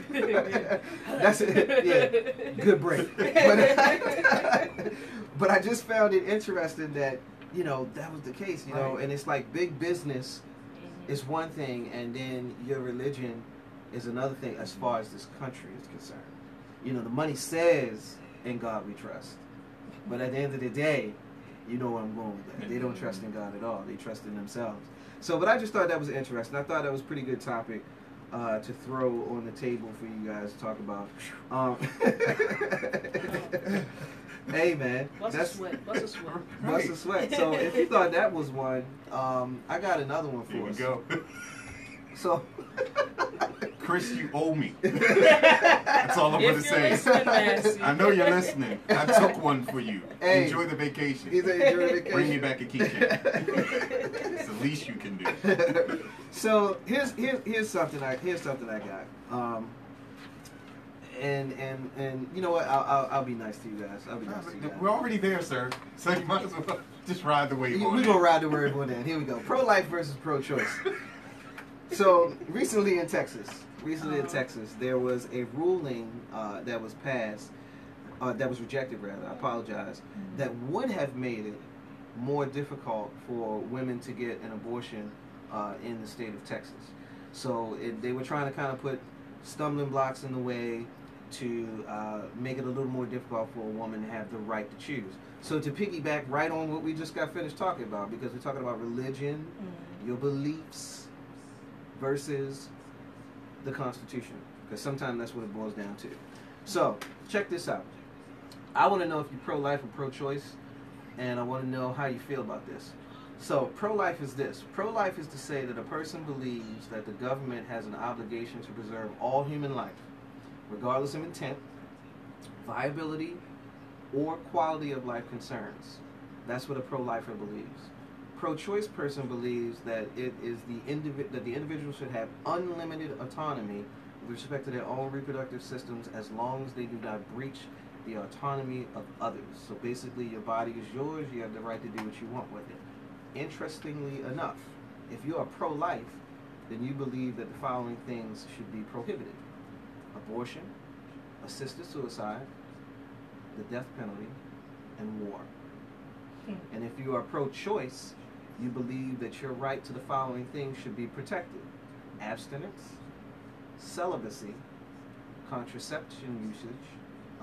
That's it. Yeah, good break. But I just found it interesting that that was the case. And it's like big business is one thing, and then your religion is another thing as far as this country is concerned. The money says, "In God we trust," but at the end of the day, you know where I'm going with that. They don't trust in God at all. They trust in themselves. So, but I just thought that was interesting. I thought that was a pretty good topic to throw on the table for you guys to talk about. Hey man, Bust a sweat. Bust a sweat. So if you thought that was one, I got another one for us. Here we go. So, Chris, you owe me. That's all I'm going to say. I know you're listening. I took one for you. Hey, enjoy the vacation. Enjoy the vacation. Bring me back a keychain. It's the least you can do. So here's something I got. And you know what? I'll be nice to you guys. I'll be nice to you guys. We're already there, sir. So you might as well just ride the wave. We're gonna ride the wave on that. Here we go. Pro-life versus pro-choice. So recently in Texas, there was a ruling that was passed, that was rejected rather. I apologize. That would have made it more difficult for women to get an abortion in the state of Texas. So they were trying to kind of put stumbling blocks in the way to make it a little more difficult for a woman to have the right to choose. So to piggyback right on what we just got finished talking about, because we're talking about religion, your beliefs, versus the Constitution, because sometimes that's what it boils down to. So check this out. I want to know if you're pro-life or pro-choice, and I want to know how you feel about this. So pro-life is this. Pro-life is to say that a person believes that the government has an obligation to preserve all human life, regardless of intent, viability, or quality of life concerns. That's what a pro-lifer believes. Pro-choice person believes that it is that the individual should have unlimited autonomy with respect to their own reproductive systems, as long as they do not breach the autonomy of others. So basically, your body is yours. You have the right to do what you want with it. Interestingly enough, if you are pro-life, then you believe that the following things should be prohibited: abortion, assisted suicide, the death penalty, and war. And if you are pro-choice, you believe that your right to the following things should be protected: abstinence, celibacy, contraception usage,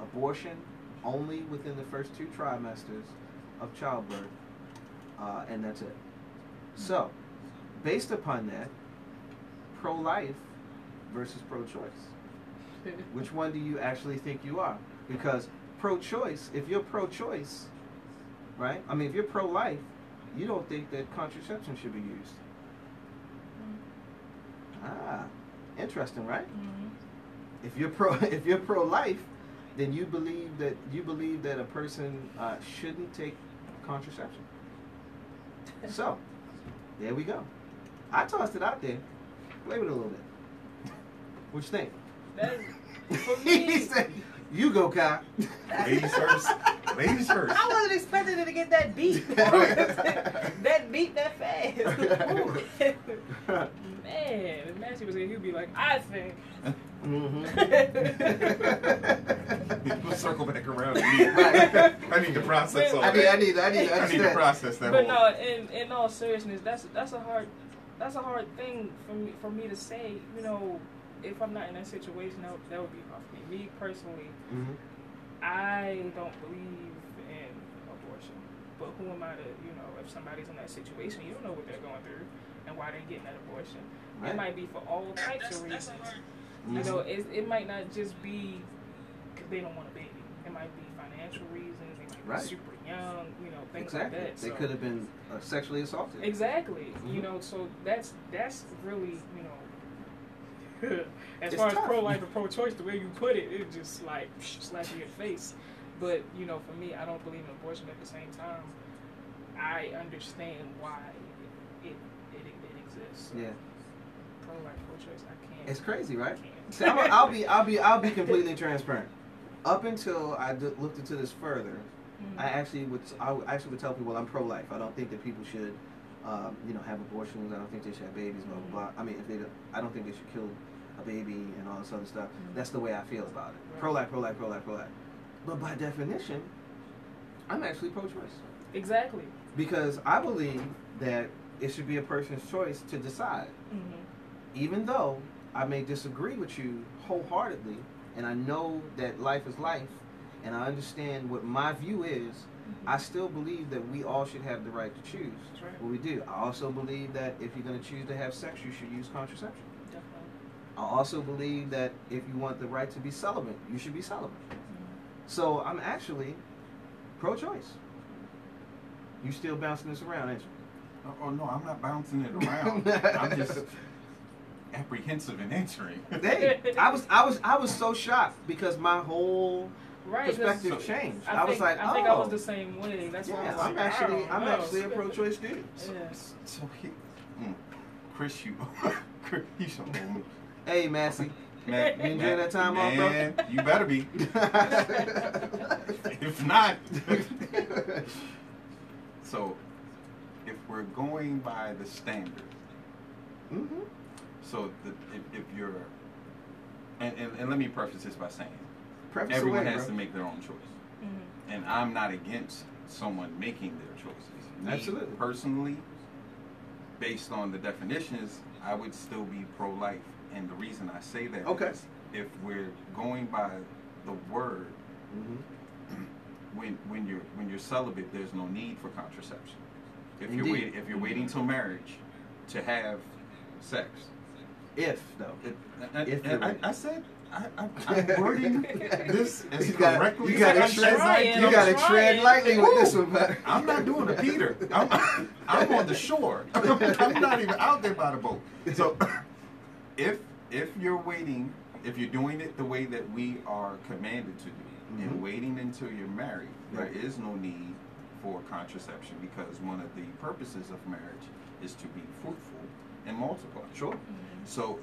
abortion only within the first 2 trimesters of childbirth, and that's it. So, based upon that, pro-life versus pro-choice. Which one do you actually think you are? Because pro-choice, if you're pro-choice, right? I mean, if you're pro-life, you don't think that contraception should be used. Interesting, right? If you're pro-life, then you believe that a person shouldn't take contraception. So, there we go. I tossed it out there. Play with it a little bit. What you think? For me, He said, "You go, Kyle." Ladies first. Ladies first. I wasn't expecting it to get that beat. that beat that fast. Man, if Nancy was here, he'd be like, I think. We'll circle back around. I need to process all that. I need to process that. But no, in all seriousness, that's a hard thing for me to say. You know, if I'm not in that situation, that would be hard for me. Me personally, I don't believe in abortion. But who am I to, if somebody's in that situation, you don't know what they're going through and why they're getting that abortion. Right. It might be for all types of reasons. It might not just be because they don't want a baby. It might be financial reasons. They might be super young. Things like that. They could have been sexually assaulted. Exactly. So that's really as It's far tough. as pro-life and pro-choice, the way you put it, it just like slaps you in the face. But for me, I don't believe in abortion. At the same time, I understand why it exists. So Yeah. Pro-life, pro-choice, I can't. It's crazy, right? See, I'll be completely transparent. Up until I looked into this further, I actually would tell people I'm pro-life. I don't think that people should, have abortions. I don't think they should have babies. Blah blah blah. I mean, I don't think they should kill a baby and all this other stuff. That's the way I feel about it. Right. Pro-life, pro-life, pro-life, pro-life. But by definition, I'm actually pro-choice. Exactly. Because I believe that it should be a person's choice to decide. Even though I may disagree with you wholeheartedly, and I know that life is life, and I understand what my view is, I still believe that we all should have the right to choose what we do. I also believe that if you're going to choose to have sex, you should use contraception. Definitely. I also believe that if you want the right to be celibate, you should be celibate. So I'm actually pro-choice. You still bouncing this around, ain't you? Oh no, I'm not bouncing it around. I'm just apprehensive in answering. Hey, I was so shocked because my whole perspective changed. I was like, I think I was the same way. That's why I was I'm actually a pro-choice dude. So Chris, you so Hey, Massey. Man, You enjoying that time off, bro? Man, you better be. If not. So, if we're going by the standard, Mm-hmm. so if you're, and let me preface this by saying, Preface everyone away, has bro. to make their own choice. Mm-hmm. And I'm not against someone making their choices. Me, Absolutely. personally, based on the definitions, I would still be pro-life. And the reason I say that Okay. is if we're going by the word, Mm-hmm. when you're celibate, there's no need for contraception. If Indeed. you're waiting till marriage to have sex, If though. If you're I said I'm wording this as You gotta- correctly you gotta as tread- I You can. gotta trying. tread lightly with Woo. this one, buddy. I'm not doing a Peter. I'm on the shore. I'm not even out there by the boat. So if you're waiting, if you're doing it the way that we are commanded to do, Mhm. and waiting until you're married, there Right. is no need for contraception because one of the purposes of marriage is to be fruitful and multiply. Sure. So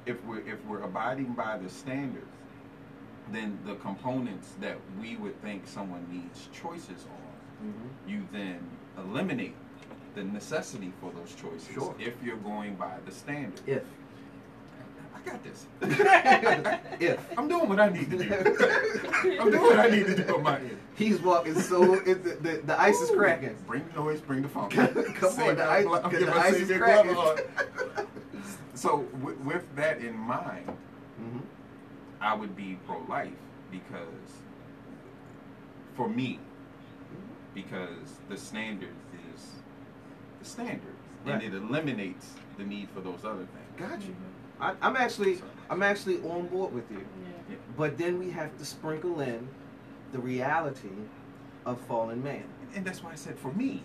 if we're abiding by the standard, then the components that we would think someone needs choices on, Mm-hmm. you then eliminate the necessity for those choices. Sure. If you're going by the standard. If. I got this. If. I'm doing what I need to do. I'm doing what I need to do on my end. He's walking so the ice is cracking. Bring the noise, bring the funk. Come on, the ice- I'm the getting my ice is Savior cracking. glove on. So with that in mind, Mm-hmm. I would be pro-life because, for me, because the standard is the standard, Right. and it eliminates the need for those other things. Got you. I'm actually on board with you. Yeah. But then we have to sprinkle in the reality of fallen man. And that's why I said for me.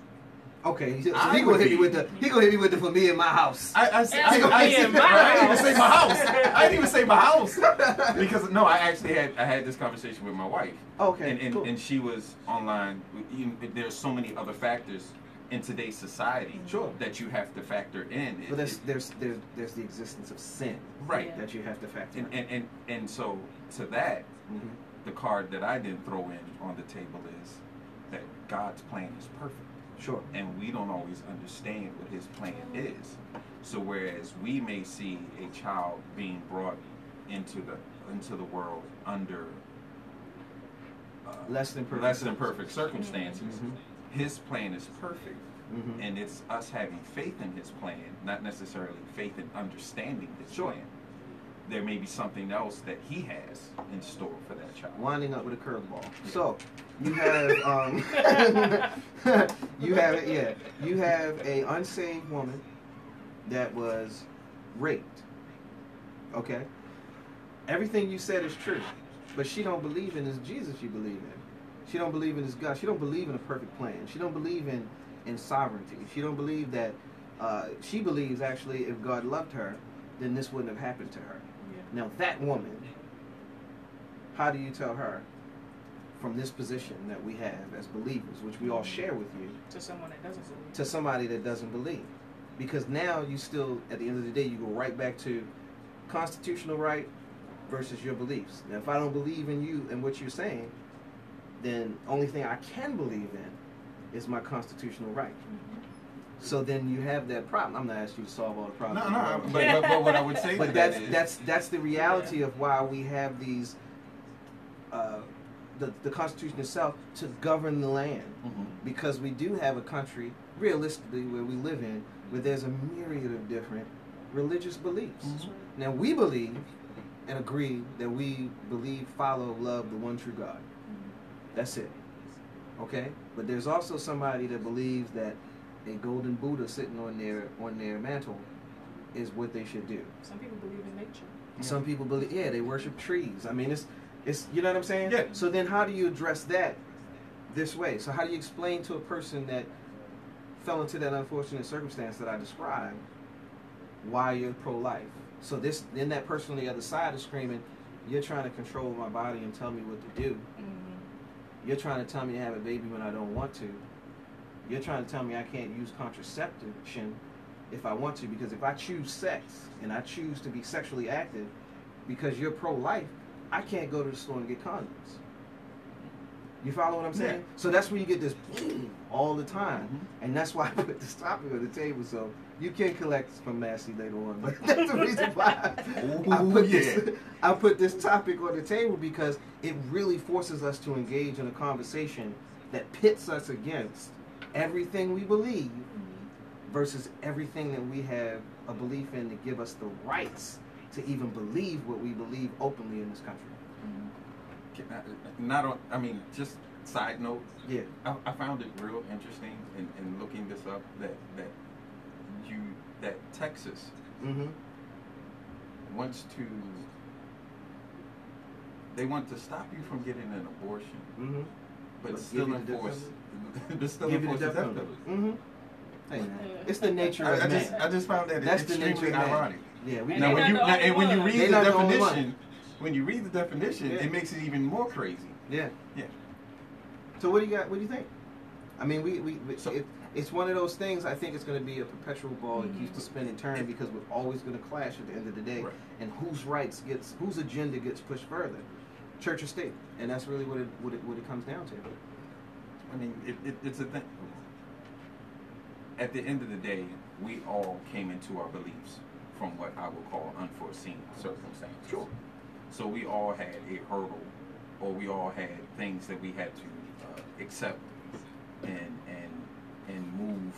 Okay, so I he would gonna hit me be- with the for me in my house. I in my I didn't even house. say my house. I didn't even say my house because no, I actually had this conversation with my wife. Okay, and cool. and she was online. There's so many other factors in today's society Sure. that you have to factor in. But there's the existence of sin Right. Yeah. that you have to factor in. And so to that, Mhm. the card that I didn't throw in on the table is that God's plan is perfect. Sure. And we don't always understand what his plan is. So whereas we may see a child being brought into the world under Less than perfect circumstances, Mhm. his plan is perfect. Mhm. And it's us having faith in his plan, not necessarily faith in understanding his Sure. plan. There may be something else that he has in store for that child. Winding up with a curveball. So you have you have a unsaved woman that was raped. Okay? Everything you said is true, but she don't believe in this Jesus you believe in. She don't believe in this God. She don't believe in a perfect plan. She don't believe in sovereignty. She don't believe that she believes actually if God loved her, then this wouldn't have happened to her. Yeah. Now that woman, how do you tell her from this position that we have as believers, which we all share with you, To someone that doesn't believe. to somebody that doesn't believe? Because now you still, at the end of the day, you go right back to constitutional right versus your beliefs. Now, if I don't believe in you and what you're saying, then only thing I can believe in is my constitutional right. So then you have that problem. I'm not asking you to solve all the problems. No, but what I would say But to that is that's the reality of why we have these the Constitution itself to govern the land, Mhm. because we do have a country realistically where we live in where there's a myriad of different religious beliefs. Mhm. Now we believe and agree that we believe, follow, love the one true God. That's it. Okay? But there's also somebody that believes that a golden Buddha sitting on their mantle is what they should do. Some people believe in nature. Some people believe, they worship trees. I mean, it's you know what I'm saying? Yeah. So then how do you address that this way? So how do you explain to a person that fell into that unfortunate circumstance that I described why you're pro-life? So then that person on the other side is screaming, you're trying to control my body and tell me what to do. You're trying to tell me to have a baby when I don't want to. You're trying to tell me I can't use contraception if I want to, because if I choose sex and I choose to be sexually active, because you're pro-life, I can't go to the store and get condoms. You follow what I'm saying? Yeah. So that's where you get this all the time. And that's why I put this topic on the table, so you can collect from Massey later on. But that's the reason why I put this topic on the table, because it really forces us to engage in a conversation that pits us against everything we believe versus everything that we have a belief in to give us the rights to even believe what we believe openly in this country. Just side note. Yeah. I found it real interesting in looking this up that Texas they want to stop you from getting an abortion, but still enforce the death penalty. Hey man, it's the nature of man. I just found that That's the extremely nature of man. ironic. Yeah, when you read the definition, Yeah. it makes it even more crazy. Yeah. Yeah. So what do you got? What do you think? I mean, it's one of those things. I think it's going to be a perpetual ball that keeps to spin and turn, because we're always going to clash at the end of the day. Right. And whose agenda gets pushed further, church or state, and that's really what it comes down to. I mean, it's a thing. At the end of the day, we all came into our beliefs from what I would call unforeseen circumstances. Sure. So we all had a hurdle, or we all had things that we had to accept and move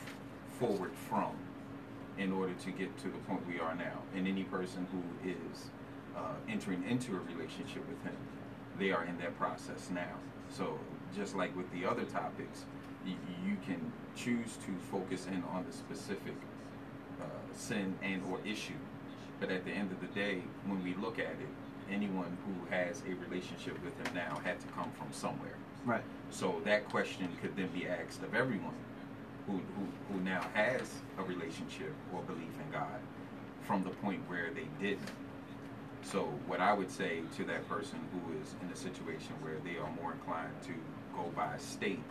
forward from in order to get to the point we are now. And any person who is entering into a relationship with him, they are in that process now. So just like with the other topics, you can choose to focus in on the specific sin and or issue. But at the end of the day, when we look at it, anyone who has a relationship with him now had to come from somewhere. Right. So that question could then be asked of everyone who now has a relationship or belief in God from the point where they didn't. So what I would say to that person who is in a situation where they are more inclined to go by state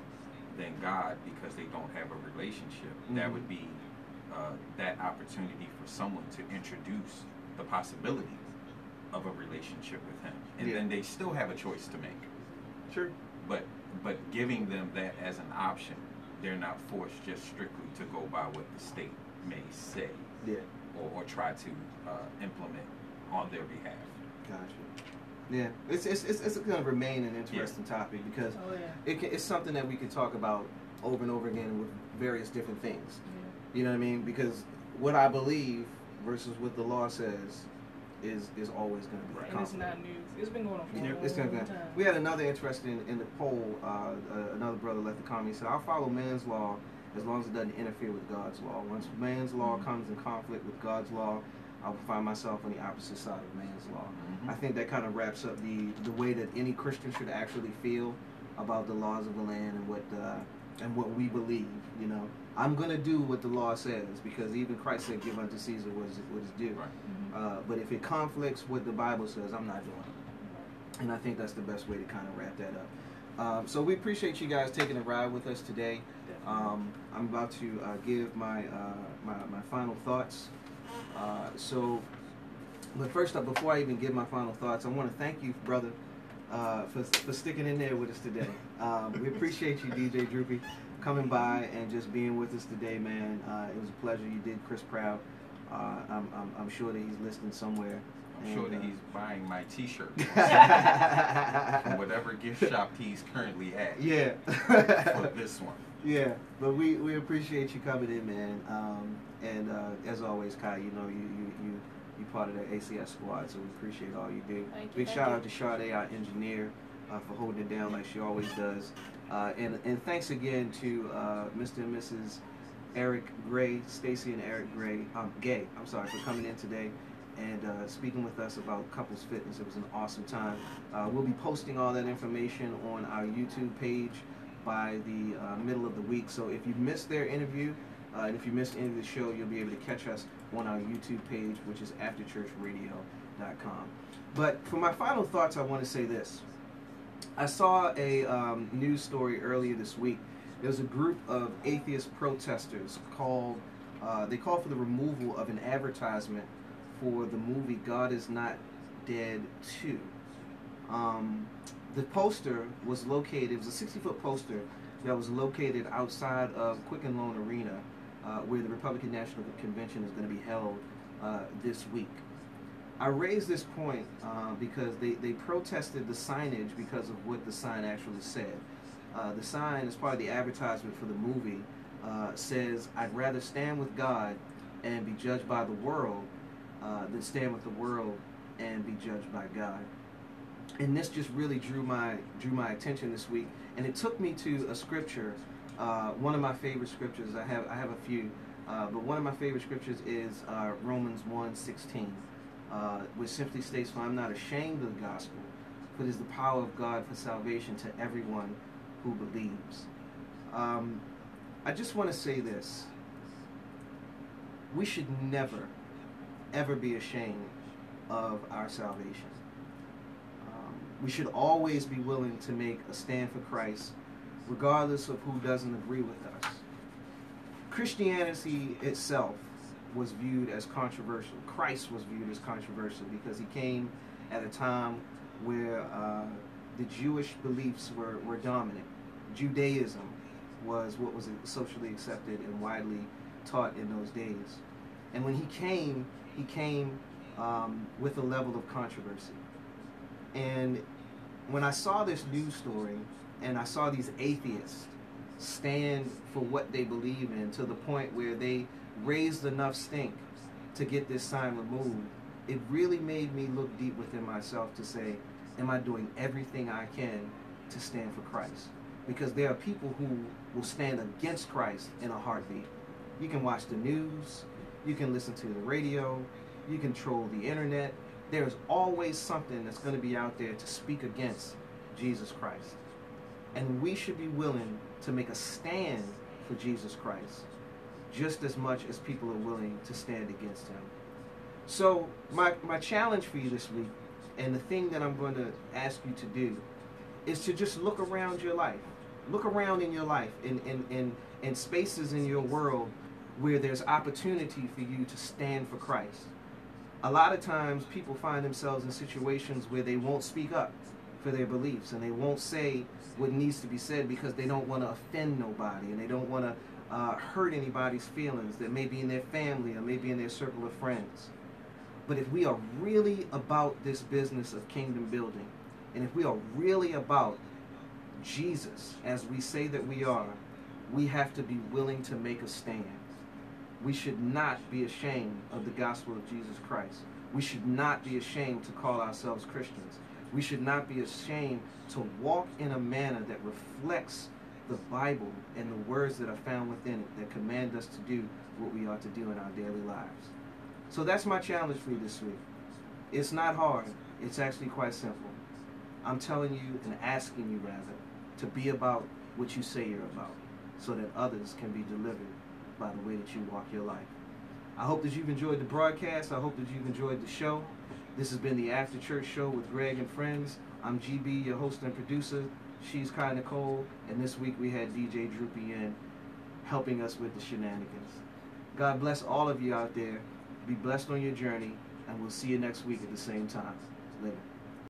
than God because they don't have a relationship, that would be that opportunity for someone to introduce the possibility of a relationship with him. And then they still have a choice to make. Sure. But giving them that as an option, they're not forced just strictly to go by what the state may say or try to implement on their behalf. Gotcha. Yeah, it's going to remain an interesting topic, because it's something that we can talk about over and over again with various different things. You know what I mean? Because what I believe versus what the law says is always going to be and it's not new. It's been going on for a long time. We had another interest in the poll. Another brother left a comment. He said, "I'll follow man's law as long as it doesn't interfere with God's law. Once man's law comes in conflict with God's law, I will find myself on the opposite side of man's law." I think that kind of wraps up the way that any Christian should actually feel about the laws of the land and what we believe. You know, I'm going to do what the law says, because even Christ said, "Give unto Caesar what is due." Right. But if it conflicts with the Bible says, I'm not doing it. And I think that's the best way to kind of wrap that up. So we appreciate you guys taking a ride with us today. I'm about to give my final thoughts. But first up, before I even give my final thoughts, I want to thank you, brother, for sticking in there with us today. We appreciate you, DJ Droopy, coming by and just being with us today, man. It was a pleasure. You did Chris proud. I'm sure that he's listening somewhere. I'm sure that he's buying my T-shirt from whatever gift shop he's currently at. Yeah. For this one. Yeah, but we appreciate you coming in, man. And as always, Kai, you know you part of the ACS squad, so we appreciate all you do. Big shout out to Sade, our engineer, for holding it down like she always does. And thanks again to Mr. and Mrs. Eric Gray, Stacy and Eric Gay, for coming in today and speaking with us about couples fitness. It was an awesome time. We'll be posting all that information on our YouTube page by the middle of the week. So if you missed their interview, and if you missed any of the show, you'll be able to catch us on our YouTube page, which is afterchurchradio.com. But for my final thoughts, I want to say this. I saw a news story earlier this week. There was a group of atheist protesters they called for the removal of an advertisement for the movie God Is Not Dead 2. The poster was located, it was a 60-foot poster that was located outside of Quicken Loan Arena, where the Republican National Convention is going to be held this week. I raised this point because they protested the signage because of what the sign actually said. The sign, as part of the advertisement for the movie, says, "I'd rather stand with God and be judged by the world than stand with the world and be judged by God." And this just really drew my attention this week, and it took me to a scripture. One of my favorite scriptures. I have a few, but one of my favorite scriptures is Romans 1:16, which simply states, "For I'm not ashamed of the gospel, for it is the power of God for salvation to everyone who believes." I just want to say this: we should never, ever be ashamed of our salvation. We should always be willing to make a stand for Christ, regardless of who doesn't agree with us. Christianity itself was viewed as controversial. Christ was viewed as controversial because he came at a time where the Jewish beliefs were dominant. Judaism was what was socially accepted and widely taught in those days. And when he came with a level of controversy. And when I saw this news story and I saw these atheists stand for what they believe in to the point where they raised enough stink to get this sign removed, it really made me look deep within myself to say, am I doing everything I can to stand for Christ? Because there are people who will stand against Christ in a heartbeat. You can watch the news, you can listen to the radio, you can troll the internet. There's always something that's going to be out there to speak against Jesus Christ. And we should be willing to make a stand for Jesus Christ just as much as people are willing to stand against him. So my challenge for you this week, and the thing that I'm going to ask you to do, is to just look around your life. Look around in your life, in spaces in your world where there's opportunity for you to stand for Christ. A lot of times people find themselves in situations where they won't speak up for their beliefs, and they won't say what needs to be said because they don't want to offend nobody, and they don't want to hurt anybody's feelings that may be in their family or maybe in their circle of friends. But if we are really about this business of kingdom building, and if we are really about Jesus, as we say that we are, we have to be willing to make a stand. We should not be ashamed of the gospel of Jesus Christ. We should not be ashamed to call ourselves Christians. We should not be ashamed to walk in a manner that reflects the Bible and the words that are found within it that command us to do what we ought to do in our daily lives. So that's my challenge for you this week. It's not hard. It's actually quite simple. I'm telling you and asking you, rather, to be about what you say you're about so that others can be delivered by the way that you walk your life. I hope that you've enjoyed the broadcast. I hope that you've enjoyed the show. This has been the After Church Show with Greg and friends. I'm GB, your host and producer. She's Kai Nicole. And this week we had DJ Droopy in helping us with the shenanigans. God bless all of you out there. Be blessed on your journey. And we'll see you next week at the same time. Later.